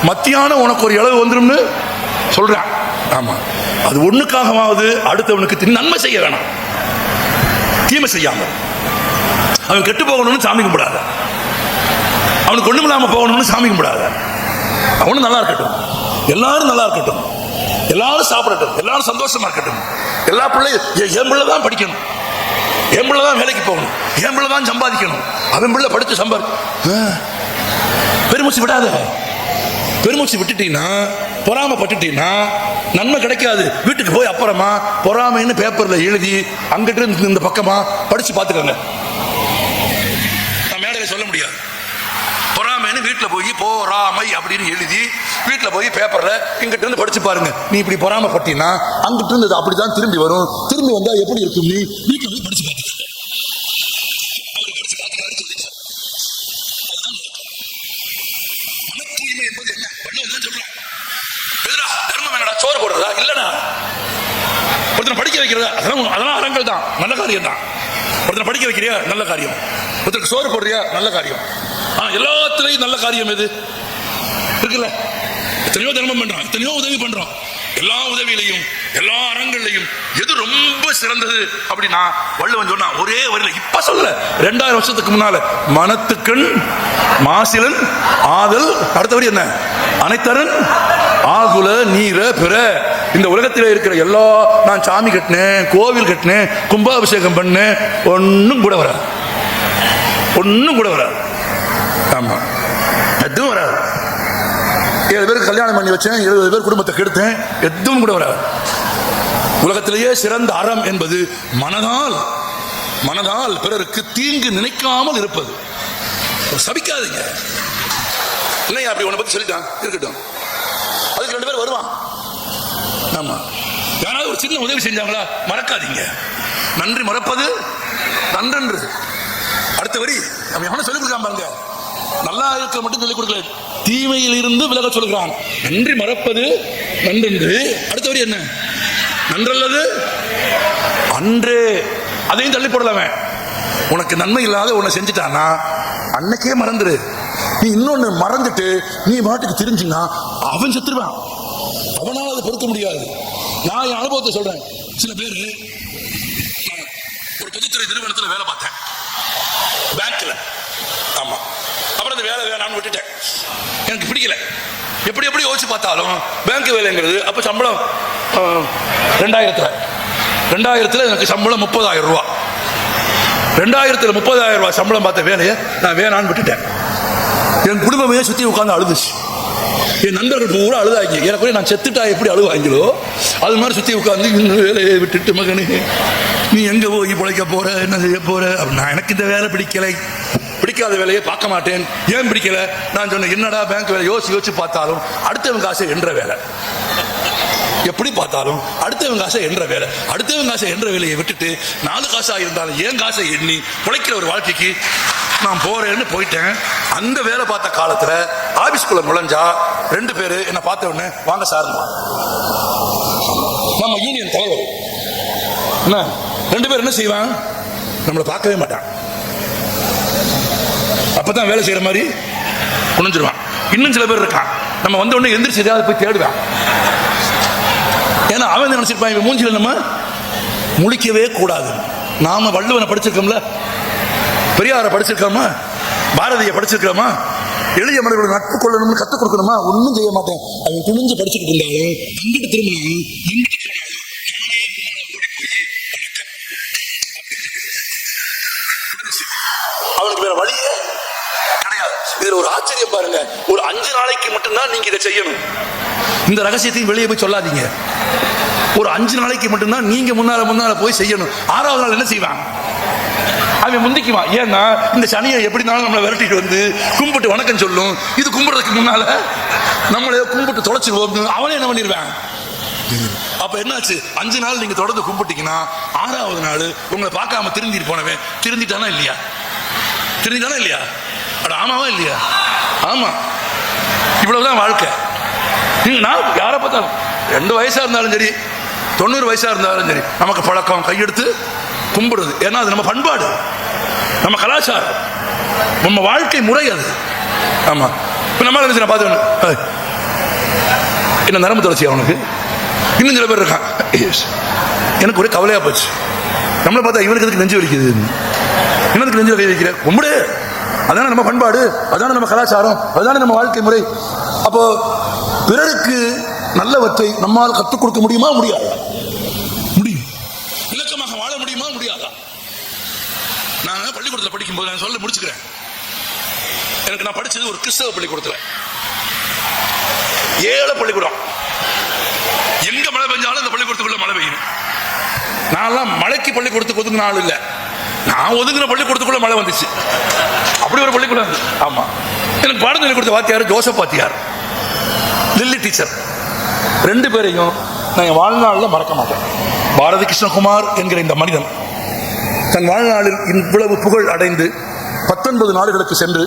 மத்தியானம் உனக்கு ஒரு இளவு வந்துரும்னு சொல்றான். ஆமா, அது ஒண்ணுக்காகவாவது அடுத்தவனுக்கு நன்மை செய்ய வேணாம், தீமை செய்யாம. அவன் கெட்டு போகணும்னு சாமி கும்பிடாத, அவனுக்கு ஒண்ணும் இல்லாம போகணும்னு சாமி கும்பிடாத. அவனும் நல்லா இருக்கட்டும், எல்லாரும் நல்லா இருக்கட்டும், எல்லாரும் சாப்பிடட்டும், எல்லாரும் சந்தோஷமா இருக்கட்டும். எல்லா பிள்ளையும் என் பிள்ளை தான் படிக்கணும், என் பிள்ளை தான் வேலைக்கு போகணும், என் பிள்ளை தான் சம்பாதிக்கணும், அவன் பிள்ளை படிச்சு பெருமூச்சு விடாத. பெருமூச்சு விட்டுட்டீங்கன்னா, பொறாமப்பட்டுட்டீங்கன்னா நன்மை கிடைக்காது. வீட்டுக்கு போய் அப்புறமா பொறாமைன்னு பேப்பர்ல எழுதி அங்கிட்டு இருந்து இந்த பக்கமா படிச்சு பார்த்துக்கோங்க. நான் மேடையில் சொல்ல முடியாது. பொறாமைன்னு வீட்டில் போய் போராமை அப்படின்னு எழுதி வீட்டில் போய் பேப்பர்ல இங்கிட்ட இருந்து படிச்சு பாருங்க. நீ இப்படி பொறாமப்பட்டீங்கன்னா அங்கிட்டு இருந்து அப்படிதான் திரும்பி வரும். திரும்பி வந்தா எப்படி இருக்கும்? நீ வீட்டில் போய் படிச்சு பார்த்துக்க. சோறு போடுறதா இல்லனா ஒருத்தனை படிக்க வைக்கிறதா? அதெல்லாம் அறங்கள் தான், நல்ல காரியம் தான். ஒருத்தனை படிக்க வைக்கிறியா? நல்ல காரியம். ஒருத்தருக்கு சோறு போடுறியா? நல்ல காரியம். எல்லாத்துலயும் நல்ல காரியம் எது இருக்குல்ல? எத்தனையோ தர்மம் பண்றோம், எத்தனையோ உதவி பண்றோம். எல்லா உதவியிலையும் எல்லா அறங்கள்லையும் எது ரொம்ப சிறந்தது அப்படின்னா வள்ளுவன் சொன்னா ஒரே வரியில, இப்ப சொல்ல 2000 வருஷத்துக்கு முன்னால, மனத்துக்கண் மாசிலன் ஆதல், அடுத்த வரி என்ன? அனைத்தரன் ஆகுல நீர பிற. இந்த உலகத்தில் இருக்கிற எல்லா, நான் சாமி கட்டினேன், கோவில் கட்டினேன், கும்பாபிஷேகம் பண்ணேன், ஒன்னும் கூட வராது, ஒன்னும் கூட வராது. ஆமா, எதுவும் வராது. 7 பேருக்கு கல்யாணம் பண்ணி வச்சேன், 70 பேர் குடும்பத்தை கெடுத்தேன், எதுவும் கூட வராது. உலகத்திலேயே சிறந்த அறம் என்பது மனதால் பிறருக்கு தீங்கு நினைக்காமல் இருப்பது. சபிக்காதீங்க. இல்லையா அப்படி உன்னை பத்தி சொல்லிட்டான் இருக்கட்டும், அதுக்கு 2 பேர் வருவான். ஆமா, யாராவது ஒரு சின்ன உதவி செஞ்சாங்களா மறக்காதீங்க. நன்றி மறப்பது நன்றன்று. அடுத்த வரி அவன் எவனை சொல்லிக் கொடுக்காம பாருங்க, நல்லா இருக்க மட்டும் சொல்லிக் கொடுக்கல, தீமையில் இருந்து விலக சொல்கிறான். நன்றி மறப்பது நன்றன்று. அடுத்த வரி என்ன? நன்றல்லது அன்றே. அதையும் தள்ளி போடலாமே. உனக்கு நன்மை இல்லாத உன்னை செஞ்சுட்டானா அன்னைக்கே மறந்துரு. நீ இன்னொன்னு மறந்துட்டு நீ மாட்டுக்கு தெரிஞ்சுன்னா அவன் செத்துருவான், அவனால அதை பொறுக்க முடியாது. நான் என் அனுபவத்தை சொல்றேன். சில பேர், ஒரு பொதுத்துறை நிறுவனத்தில் வேலை பார்த்தேன், பேங்க்ல. ஆமா, அப்புறம் அந்த வேலை வேணான்னு விட்டுட்டேன், எனக்கு பிடிக்கல. எப்படி யோசிச்சு பார்த்தாலும் பேங்க் வேலைங்கிறது அப்ப சம்பளம் 2000 எனக்கு சம்பளம் 30,000 ரூபா. 2000 30,000 ரூபாய் சம்பளம் பார்த்த வேலையை நான் வேணான்னு விட்டுட்டேன். என் குடும்பமே சுத்தி உட்கார்ந்து அழுதுச்சு. என் நண்பர்கள் பூரா அழுதாங்க. எனக்கு நான் செத்துட்டா எப்படி அழுவாங்களோ அது மாதிரி சுத்தி உட்கார்ந்து, இன்னும் வேலையை விட்டுட்டு மகனே நீ எங்க போய் பிழைக்க போற, என்ன செய்ய போற அப்படின்னா, எனக்கு இந்த வேலை பிடிக்கலை, பிடிக்காத வேலையை பார்க்க மாட்டேன். ஏன் பிடிக்கல? நான் சொன்னேன், என்னடா பேங்க் வேலை யோசிச்சு பார்த்தாலும் அடுத்தவங்க காசை என்ற வேலை, எப்படி பார்த்தாலும் அடுத்தவங்க காசை என்ற வேலை. அடுத்தவங்க காசை என்ற வேலையை விட்டுட்டு 4 காசா இருந்தாலும் ஏன் காசை எண்ணி பிழைக்கிற ஒரு வாழ்க்கைக்கு நான் போறேன்னு போயிட்டேன். அந்த வேலை பார்த்த காலத்துல ஆபீஸ்குள்ள நுழைஞ்சா 2 பேரு என்ன பார்த்த உடனே வாங்க சார், நம்ம யூனியன் தலைவர் என்ன, 2 பேர் என்ன செய்வான், நம்மளை பார்க்கவே மாட்டான். அப்பதான் வேலை செய்யற மாதிரி குனிஞ்சிருவான். இன்னும் சில பேர் இருக்கான், நம்ம வந்த உடனே எந்திரிச்சு எதாவது போய் தேடுவான். ஏன்னா அவன் நினைச்சிருப்பான், இவன் மூஞ்சில நம்ம முழிக்கவே கூடாது. நாம வள்ளுவனை படிச்சிருக்கோம்ல, பெரியாரை படிச்சிருக்கோமா, பாரதியை படிச்சிருக்கிறோமா, எளிய மனிதர்கள் நட்பு கொள்ளணும்னு கற்றுக் கொடுக்கணுமா? ஒன்றும் செய்ய மாட்டேன். அவன் துணிஞ்சு படிச்சுக்கிட்டு இருந்தாலும் அங்கிட்டு திரும்பினாலும் அவனுக்கு வேற வழியே கிடையாது. இதுல ஒரு ஆச்சரியம் பாருங்க, ஒரு 5 நாளைக்கு மட்டும்தான் நீங்க இதை செய்யணும். இந்த ரகசியத்தையும் வெளியே போய் சொல்லாதீங்க. ஒரு 5 நாளைக்கு மட்டும்தான் நீங்க முன்னால போய் செய்யணும். 6வது நாள் என்ன செய்வான்? அவன் முந்திக்குவான். ஏன்னா இந்த சனியை எப்படினாலும் நம்மளை விரட்டிட்டு வந்து கும்பிட்டு வணக்கம் சொல்லும். இது கும்பிடுறதுக்கு முன்னால நம்மளே கும்பிட்டு தொலைச்சிருவோம். அவனே என்ன பண்ணிடுவேன். அப்ப என்னாச்சு, 5 நாள் நீங்க தொடர்ந்து கும்பிட்டீங்கன்னா 6வது நாள் உங்களை பார்க்காம திருந்திட்டு போனவன் திருந்திட்டானா இல்லையா? திருந்திட்டானா இல்லையா? அட ஆமாவா இல்லையா? ஆமா. இவ்வளவுதான் வாழ்க்கை. நான் யாரை பார்த்தாலும் 2 வயசா இருந்தாலும் சரி 90 வயசா இருந்தாலும் சரி நமக்கு பழக்கம் கையெடுத்து கும்பிடுது. ஏன்னா அது நம்ம பண்பாடு, நம்ம கலாச்சாரம், நம்ம வாழ்க்கை முறை அது. ஆமா. இப்ப நம்ம நான் பார்த்து என்ன நரம்பு தொடர்ச்சி அவனுக்கு. இன்னும் சில பேர் இருக்கான், எனக்கு ஒரே கவலையா போச்சு. நம்மளை பார்த்தா இவனுக்கு எதுக்கு நெஞ்சு வலிக்குது, இவனுக்கு நெஞ்சு வலிக்கிற கும்பிடு. அதான நம்ம பண்பாடு, அதான நம்ம கலாச்சாரம், அதான நம்ம வாழ்க்கை முறை. அப்போ பிறருக்கு நல்லவற்றை நம்மால் கற்றுக் கொடுக்க முடியுமா? முடியாதா? முடியும். இலக்கமாக வாழ முடியுமா? முடியாதா? நான் பள்ளிக்கூடத்தில் படிக்கும் போது நான் சொல்ல முடிச்சுக்கிறேன். எனக்கு நான் படிச்சது ஒரு கிறிஸ்தவ பள்ளிக்கூடத்தில், ஏழை பள்ளிக்கூடம். எங்க மழை பெஞ்சாலும் இந்த பள்ளிக்கூடத்துக்குள்ள மழை பெய்யும். நான் மழைக்கு பள்ளிக்கூடத்துக்கு ஒதுங்கின ஆள் இல்லை. நான் ஒதுங்கின பள்ளிக்கூடத்துக்குள்ள மழை வந்துச்சு. அப்படி ஒரு பள்ளிக்கூடம். ஆமா. எனக்கு பாடம் சொல்லி கொடுத்த வாத்தியார் ஜோசப் வாத்தியார், லில்லி டீச்சர். 2 பேரையும் நான் என் வாழ்நாளில் மறக்க மாட்டேன். பாரதி கிருஷ்ணகுமார் என்கிற இந்த மனிதன் தன் வாழ்நாளில் இவ்வளவு புகழ் அடைந்து 19 நாடுகளுக்கு சென்று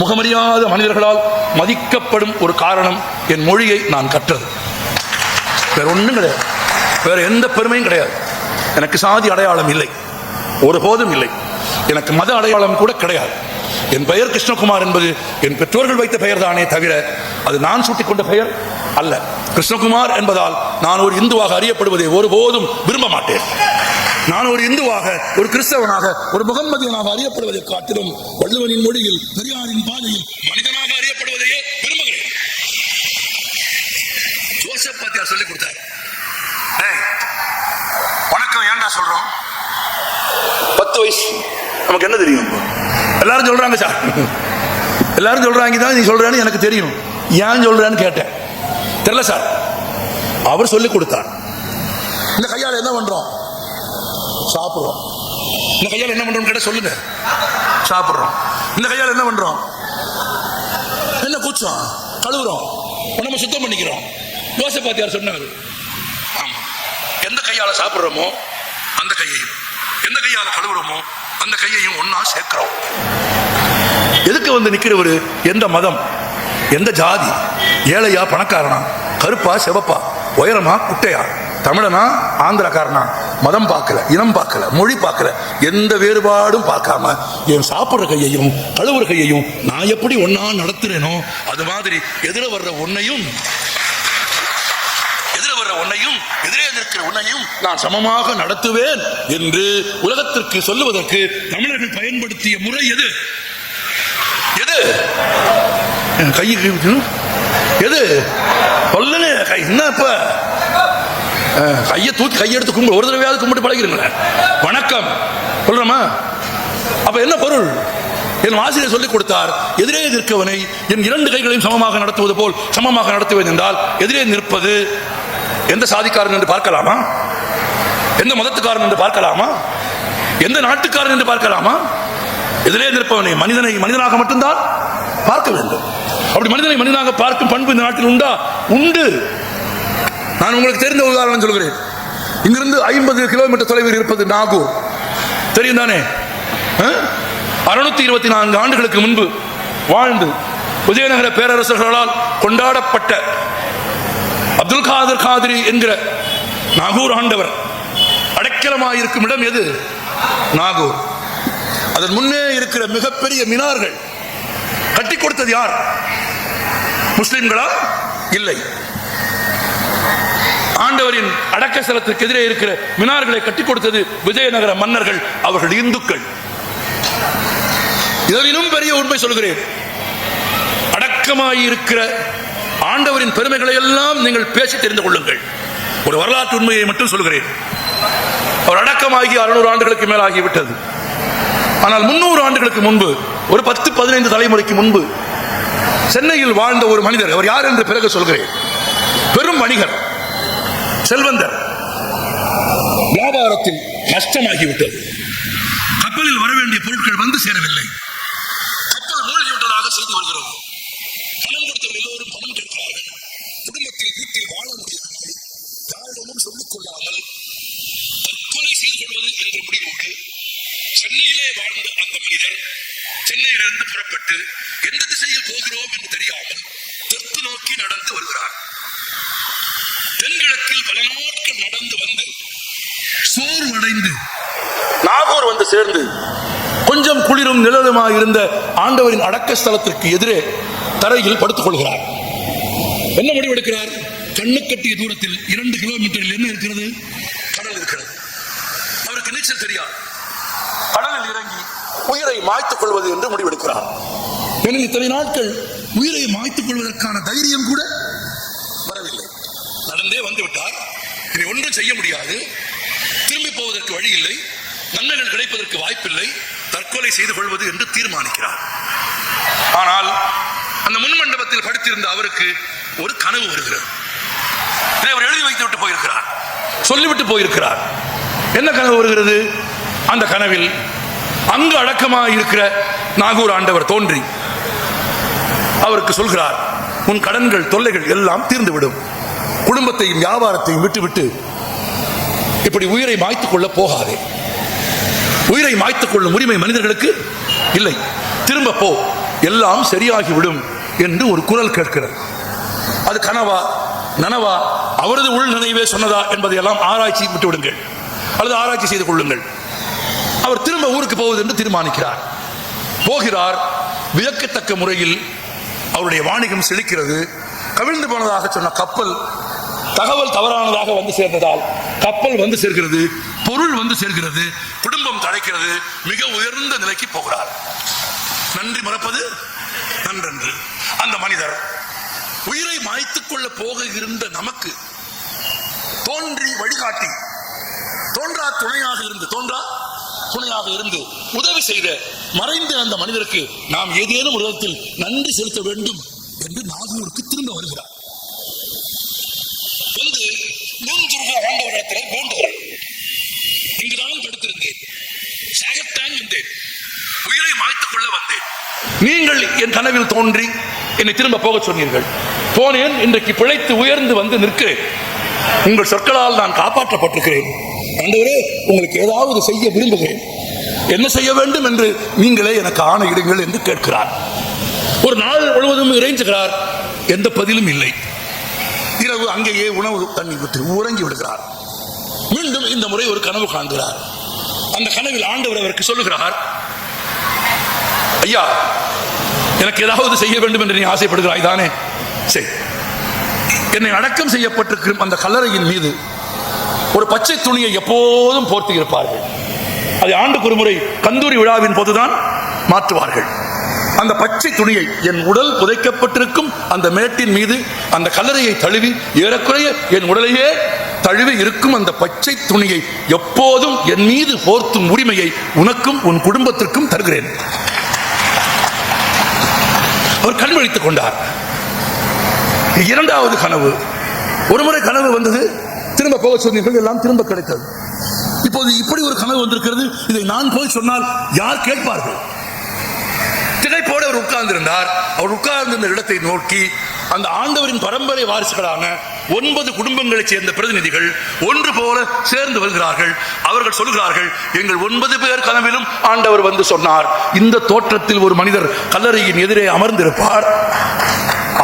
முகமறியாத மனிதர்களால் மதிக்கப்படும் ஒரு காரணம் என் மொழியை நான் கற்றது. வேற ஒன்றும் கிடையாது, வேற எந்த பெருமையும் கிடையாது. எனக்கு சாதி அடையாளம் இல்லை, ஒருபோதும் இல்லை. எனக்கு மத அடையாளம் கூட கிடையாது. என் பெயர் கிருஷ்ணகுமார் என்பது என் பெற்றோர்கள் வைத்த பெயர் தானே தவிர அது நான் சூட்டிக் கொண்ட பெயர் அல்ல. கிருஷ்ணகுமார் என்பதால் நான் ஒரு இந்துவாக அறியப்படுவதை ஒருபோதும் விரும்ப மாட்டேன். நான் ஒரு இந்துவாக, ஒரு கிறிஸ்தவனாக, ஒரு முகம்மதியனாக அறியப்படுவதை காட்டிலும் வள்ளுவனின் மொழியில், பெரியாரின் பாதையில் மனிதனாக அறியப்படுவதையே விரும்புகிறேன். ஜோசப் வாத்தியார் சொல்லிக் கொடுத்தார். வணக்கம் ஏன்டா சொல்றோம்? 10 வயசு, நமக்கு என்ன தெரியும்? எல்லாரும் சொல்றாங்க சார், எல்லாரும் சொல்றாங்க தான் நீ சொல்றான்னு எனக்கு தெரியும். ஏன் சொல்றான்னு கேட்டேன். தெரியல சார். அவர் சொல்லிக் கொடுத்தார். இந்த கையால் என்ன பண்றோம்? சாப்பிடுறோம். இந்த கையால் என்ன பண்றோம் கேட்ட சொல்லுங்க. சாப்பிடுறோம். இந்த கையால் என்ன பண்றோம்? என்ன கூச்சம்? கழுவுறோம், நம்ம சுத்தம் பண்ணிக்கிறோம். ஜோசப் வாத்தியார் சொன்னார், ஆமா, எந்த கையால சாப்பிடுறோமோ அந்த கையையும், எந்த கையால கழுவுறோமோ அந்த கையையும் ஒன்னா சேர்க்கிறோம். எதுக்கு வந்து நிக்கிறவரு? எந்த மதம், எந்த ஜாதி, ஏழையா பணக்காரனா, கருப்பா சிவப்பா, உயரமா குட்டையா, தமிழனா ஆந்திரக்காரனா, மதம் பார்க்கல, இனம் பார்க்கல, மொழி பார்க்கல, எந்த வேறுபாடும் பார்க்காம என் சாப்பிடுற கையையும் கழுவுற கையையும் நான் எப்படி ஒன்னா நடத்துறேனோ அது மாதிரி எதிர வர்ற ஒன்னையும் எதிரே இருக்கிற உன்னையும் நான் சமமாக நடத்துவேன் என்று உலகத்திற்கு சொல்லுவதற்கு தமிழர்கள் பயன்படுத்திய முறை எது? எது? கையை எது சொல்லுங்க. என்னப்ப கையை தூக்கி கையெடுத்து கும்பிடு, ஒரு தடவையாவது கும்பிட்டு பழகிறீங்களேன். வணக்கம் சொல்றோமா? அப்ப என்ன பொருள்? என் ஆசிரியர் சொல்லிக் கொடுத்தார், எதிரே நிற்கவனை என் 2 கைகளையும் சமமாக நடத்துவது போல் சமமாக நடத்துவேன் என்றால் எதிரே நிற்பது எந்த சாதிக்காரன் என்று பார்க்கலாமா? எந்த மதத்துக்காரன் என்று பார்க்கலாமா? எந்த நாட்டுக்காரன் என்று பார்க்கலாமா? எதிரே நிற்பவனை மனிதனை மனிதனாக மட்டும்தான் பார்க்க வேண்டும். அப்படி மனிதனை மனிதனாக பார்க்கும் பண்பு இந்த நாட்டில் உண்டா? உண்டு. நான் உங்களுக்கு தெரிந்த உதாரணம் சொல்கிறேன். இங்கிருந்து 50 கிலோமீட்டர் தொலைவில் இருப்பது நாகூர், தெரியும் தானே? 624 ஆண்டுகளுக்கு முன்பு வாழ்ந்து விஜயநகர பேரரசர்களால் கொண்டாடப்பட்ட அப்துல் காதர் காதிரி என்கிற நாகூர் ஆண்டவர் அடைக்கலமாயிருக்கும் இடம் எது? நாகூர். அதன் முன்னே இருக்கிற மிகப்பெரிய மினார்கள் கட்டி கொடுத்தது யார்? முஸ்லிம்களா? இல்லை. ஆண்டவரின் அடக்க ஸ்தலத்திற்கு எதிரே இருக்கிற மினார்களை கட்டி கொடுத்தது விஜயநகர மன்னர்கள், அவர்கள் இந்துக்கள். இதிலும் பெரிய உண்மை சொல்கிறேன், அடக்கமாயிருக்கிற ஆண்டவரின் பெருமைகளை எல்லாம் நீங்கள் பேசி தெரிந்து கொள்ளுங்கள். ஒரு வரலாற்று உண்மையை மட்டும் சொல்கிறேன். அவர் அடக்கமாகி 600 ஆண்டுகளுக்கு மேல் ஆகிவிட்டது. ஆனால் 300 ஆண்டுகளுக்கு முன்பு, ஒரு 10-15 தலைமுறைக்கு முன்பு சென்னையில் வாழ்ந்த ஒரு மனிதர், அவர் யார் என்று பிறகு சொல்கிறேன். பெரும் வணிகர், செல்வந்தர், வியாபாரத்தில் நஷ்டமாகிவிட்டது. கப்பலில் வர வேண்டிய பொருட்கள் வந்து சேரவில்லை. கப்பல் மூழ்கிவிட்டதாக செய்தி வருகிறது. பணம் கொடுத்த எல்லோரும் பணம் கேட்கிறார்கள். குடும்பத்தில் வீட்டில் வாழ முடியாமல் யாரிடமும் சொல்லிக் கொள்ளாமல் தற்கொலை செய்து கொள்வது என்ற முடிவோடு சென்னையிலே வாழ்ந்த அந்த மனிதர் சென்னையிலிருந்து புறப்பட்டு எந்த திசையில் போகிறோம் என்று தெரியாமல் தெற்கு நோக்கி நடந்து வருகிறார். தென்கிழக்கில் பல நாட்கள் நடந்து வந்து சோர்வடைந்து நாகூர் வந்து சேர்ந்து கொஞ்சம் குளிரும் நிழலுமாக இருந்த ஆண்டவரின் அடக்க ஸ்தலத்திற்கு எதிரே தரையில் படுத்துக் கொள்கிறார். என்ன முடிவெடுக்கிறார்? கண்ணு கட்டிய தூரத்தில் 2 கிலோமீட்டரில் என்ன இருக்கிறது? கடல் இருக்கிறது. அவருக்கு நீச்சல் தெரியாது. கடலில் இறங்கி உயிரை மாய்த்துக் கொள்வது என்று முடிவெடுக்கிறார். ஏனெனில் இத்தனை நாட்கள் உயிரை மாய்த்துக் கொள்வதற்கான தைரியம் கூட வரவில்லை. நடந்தே வந்துவிட்டார். இனி ஒன்றும் செய்ய முடியாது. திரும்பி போவதற்கு வழி இல்லை. நன்மைகள் கிடைப்பதற்கு வாய்ப்பில்லை. தற்கொலை செய்து கொள்வது என்று தீர்மானிக்கிறார். ஆனால் அந்த முன் மண்டபத்தில் படுத்திருந்த அவருக்கு ஒரு கனவு வருகிறது. இதை அவர் எழுதி வைத்து விட்டு போயிருக்கிறார், சொல்லிவிட்டு போயிருக்கிறார். என்ன கனவு வருகிறது? அந்த கனவில் அங்கு அடக்கமாக இருக்கிற நாகூர் ஆண்டவர் தோன்றி அவருக்கு சொல்கிறார், உன் கடன்கள் தொல்லைகள் எல்லாம் தீர்ந்துவிடும். குடும்பத்தையும் வியாபாரத்தையும் விட்டுவிட்டு இப்படி உயிரை மாய்த்துக் கொள்ள போகாதே. உயிரை மாய்த்துக் கொள்ளும் உரிமை மனிதர்களுக்கு இல்லை. திரும்ப போ, எல்லாம் சரியாகிவிடும் என்று ஒரு குரல் கேட்கிறது. அது கனவா நனவா, அவரது உள் நினைவே சொன்னதா என்பதையெல்லாம் ஆராய்ச்சி விட்டு விடுங்கள், அல்லது ஆராய்ச்சி செய்து கொள்ளுங்கள். அவர் திரும்ப ஊருக்கு போவது என்று தீர்மானிக்கிறார். போகிறார். வியக்கத்தக்க முறையில் அவருடைய வாணிகம் செழிக்கிறது. கவிழ்ந்து போனதாக சொன்ன கப்பல் தகவல் தவறானதாக வந்து சேர்ந்ததால் கப்பல் வந்து சேர்கிறது, பொருள் வந்து சேர்கிறது, குடும்பம் தழைக்கிறது. மிக உயர்ந்த நிலைக்கு போகிறார். நன்றி மறப்பது நன்றன்று. அந்த மனிதர் உயிரை மாய்த்துக் கொள்ள போக இருந்த நமக்கு தோன்றி வழிகாட்டி தோன்றா துணையாக இருந்து உதவி செய்த மறைந்த அந்த மனிதருக்கு நாம் ஏதேனும் ஒரு விதத்தில் நன்றி செலுத்த வேண்டும் என்று நாகூருக்கு திரும்ப வருகிறார். வந்து ஆண்டவரிடத்தில் வேண்டுகிறார், இங்குதான் படுத்திருந்தேன், சாகத்தான் வந்தேன், உயிரை மாய்த்துக் கொள்ள வந்தேன். நீங்கள் என் கனவில் தோன்றி என்னை திரும்ப போக சொன்னீர்கள். போனேன், இன்றைக்கு பிழைத்து உயர்ந்து வந்து நிற்கிறேன். உங்கள் சொற்களால் நான் காப்பாற்றப்பட்டிருக்கிறேன். ஆண்டவரே, உங்களுக்கு ஏதாவது செய்ய விரும்புகிறேன். என்ன செய்ய வேண்டும் என்று நீங்களே எனக்கு ஆணையிடுங்கள் என்று கேட்கிறார். ஒரு நாள் முழுவதும் இறைஞ்சுகிறார். எந்த பதிலும் இல்லை. இரவு அங்கேயே உணவு தண்ணி விட்டு உறங்கி விடுகிறார். மீண்டும் இந்த முறை ஒரு கனவு காண்கிறார். அந்த கனவில் ஆண்டவர் அவருக்கு சொல்லுகிறார், ஐயா, எனக்கு ஏதாவது செய்ய வேண்டும் என்று நீ ஆசைப்படுகிறாய் தானே? சரி, என்னை அடக்கம் செய்யப்பட்டிருக்கும் அந்த கல்லறையின் மீது ஒரு பச்சை துணியை எப்போதும் போர்த்தி இருப்பார்கள். அதை ஆண்டுக்கு ஒரு முறை கந்தூரி விழாவின் போதுதான் மாற்றுவார்கள். அந்த பச்சை துணியை என் உடல் புதைக்கப்பட்டிருக்கும் அந்த மேட்டின் மீது அந்த கல்லறையை தழுவி ஏறக்குறைய என் உடலையே தழுவி இருக்கும் அந்த பச்சை துணியை எப்போதும் என் மீது போர்த்தும் உரிமையை உனக்கும் உன் குடும்பத்திற்கும் தருகிறேன். அவர் கண் விழித்துக் கொண்டார். இரண்டாவது கனவு, ஒருமுறை கனவு வந்தது, திரும்ப போக சொன்னீர்கள், எல்லாம் திரும்ப கிடைத்தது. இப்போது இப்படி ஒரு கனவு வந்திருக்கிறது. இதை நான் போய் சொன்னால் யார் கேட்பார்கள்? திகைப்போடு அவர் உட்கார்ந்திருந்தார். அவர் உட்கார்ந்திருந்த இடத்தை நோக்கி அந்த ஆண்டவரின் பரம்பரை வாரிசுகளான 9 குடும்பங்களைச் சேர்ந்த பிரதிநிதிகள் ஒன்று போல சேர்ந்து வருகிறார்கள். அவர்கள் சொல்கிறார்கள், எங்கள் 9 பேர் கனவிலும் ஆண்டவர் வந்து சொன்னார், இந்த தோற்றத்தில் ஒரு மனிதர் கல்லறையின் எதிரே அமர்ந்திருப்பார்.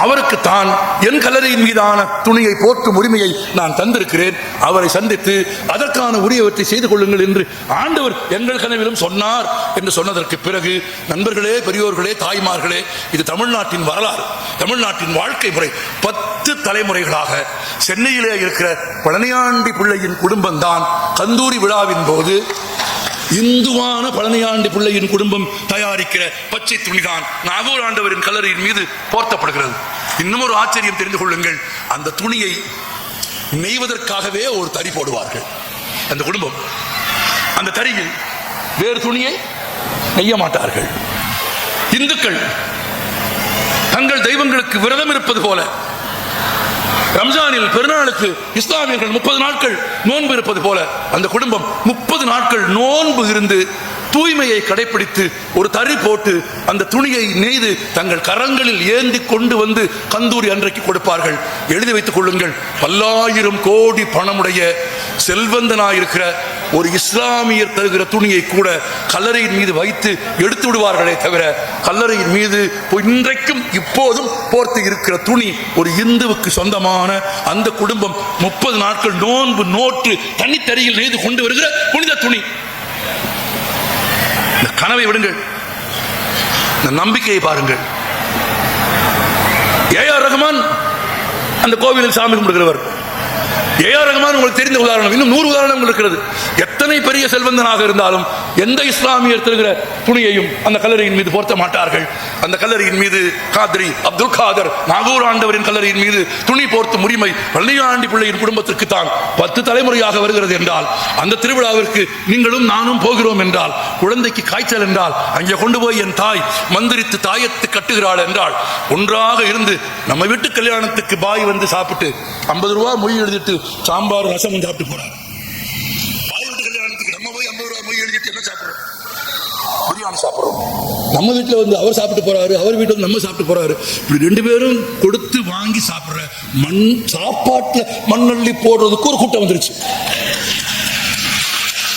அவருக்கு தான் என் கல்லறையின் மீதான துணியை போற்றும் உரிமையை நான் தந்திருக்கிறேன். அவரை சந்தித்து அதற்கான உரியவற்றை செய்து கொள்ளுங்கள் என்று ஆண்டவர் எங்கள் கனவிலும் சொன்னார் என்று சொன்னதற்கு பிறகு, நண்பர்களே, பெரியோர்களே, தாய்மார்களே, இது தமிழ்நாட்டின் வரலாறு, தமிழ்நாட்டின் வாழ்க்கை முறை. 10 தலைமுறைகளாக சென்னையிலே இருக்கிற பழனியாண்டி பிள்ளையின் குடும்பம் தான் கந்தூரி விழாவின் போது இந்துவான பழனியாண்டி பிள்ளையின் குடும்பம் தயாரிக்கிற பச்சை துணிதான் நாகூர் ஆண்டவரின் கல்லறையின் மீது போர்த்தப்படுகிறது. இன்னும் ஒரு ஆச்சரியம் தெரிந்து கொள்ளுங்கள், அந்த துணியை நெய்வதற்காகவே ஒரு தறி போடுவார்கள் அந்த குடும்பம். அந்த தறியில் வேறு துணியை நெய்ய மாட்டார்கள். இந்துக்கள் தங்கள் தெய்வங்களுக்கு விரதம் இருப்பது போல ரம்ஜானில் பெருநாளுக்கு இஸ்லாமியர்கள் 30 நாட்கள் நோன்பு இருப்பது போல அந்த குடும்பம் 30 நாட்கள் நோன்பு இருந்து தூய்மையை கடைபிடித்து ஒரு தறி போட்டு அந்த துணியை நெய்து தங்கள் கரங்களில் ஏந்தி கொண்டு வந்து கந்தூரி அன்றைக்கு கொடுப்பார்கள். எழுதி வைத்துக் கொள்ளுங்கள், பல்லாயிரம் கோடி பணமுடைய செல்வந்தனாயிருக்கிற ஒரு இஸ்லாமியர் தருகிற துணியை கூட கல்லறையின் மீது வைத்து எடுத்து விடுவார்களே தவிர, கல்லறையின் மீது இன்றைக்கும் இப்போதும் போர்த்து இருக்கிற துணி ஒரு இந்துவுக்கு சொந்தமான அந்த குடும்பம் 30 நாட்கள் நோன்பு நோட்டு தனித்தறியில் நெய்து கொண்டு வருகிற புனித துணி. இந்த கனவை விடுங்கள், இந்த நம்பிக்கையை பாருங்கள். ஏஆர் ரஹ்மான் அந்த கோவிலில் சாமி கும்பிடுகிறவர். ஏஆர் ரஹ்மான் உங்களுக்கு தெரிந்த உதாரணம், இன்னும் 100 உதாரணம் இருக்கிறது. எத்தனை பெரிய செல்வந்தனாக இருந்தாலும் எந்த இஸ்லாமியர் தருகிற துணியையும் அந்த கல்லறையின் மீது போர்த்த மாட்டார்கள். அந்த கல்லறையின் மீது காத்ரி அப்துல் காதர் நாகூர் ஆண்டவரின் கல்லறையின் மீது துணி போர்த்தும் உரிமை பழனியாண்டி பிள்ளையின் குடும்பத்திற்கு தான் 10 தலைமுறையாக வருகிறது என்றால், அந்த திருவிழாவிற்கு நீங்களும் நானும் போகிறோம் என்றால், குழந்தைக்கு காய்ச்சல் என்றால் அங்கே கொண்டு போய் என் தாய் மந்திரித்து தாயத்து கட்டுகிறாள் என்றால், ஒன்றாக இருந்து நம்ம வீட்டு கல்யாணத்துக்கு பாய் வந்து சாப்பிட்டு 50 ரூபா மொய் எழுதிட்டு சாம்பார் ரசமும் சாப்பிட்டு போறார். பாய் வீட்டு கல்யாணத்துக்கு நம்ம போய் 50 ரூபா மொய் எழுதிட்டு என்ன சாப்பிடுறோம்? பிரியாணி சாப்பிடுறோம். நம்ம வீட்டில் வந்து அவர் சாப்பிட்டு போறாரு, அவர் வீட்டில் வந்து நம்ம சாப்பிட்டு போறாரு. இப்படி 2 பேரும் கொடுத்து வாங்கி சாப்பிடுற மண் சாப்பாட்டுல மண்ணள்ளி போடுறதுக்கு ஒரு கூட்டம் வந்துருச்சு.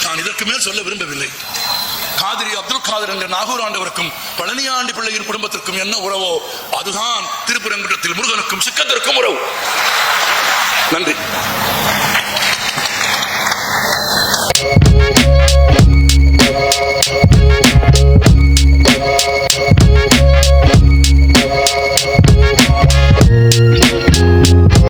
நான் இதற்கு மேல் சொல்ல விரும்பவில்லை. காதிரி அப்துல் காதர் என்ற நாகூர் ஆண்டவருக்கும் பழனியாண்டி பிள்ளையின் குடும்பத்திற்கும் என்ன உறவோ அதுதான் திருப்பரங்குன்றத்தில் முருகனுக்கும் சிக்கந்தருக்கும் உறவு. நன்றி.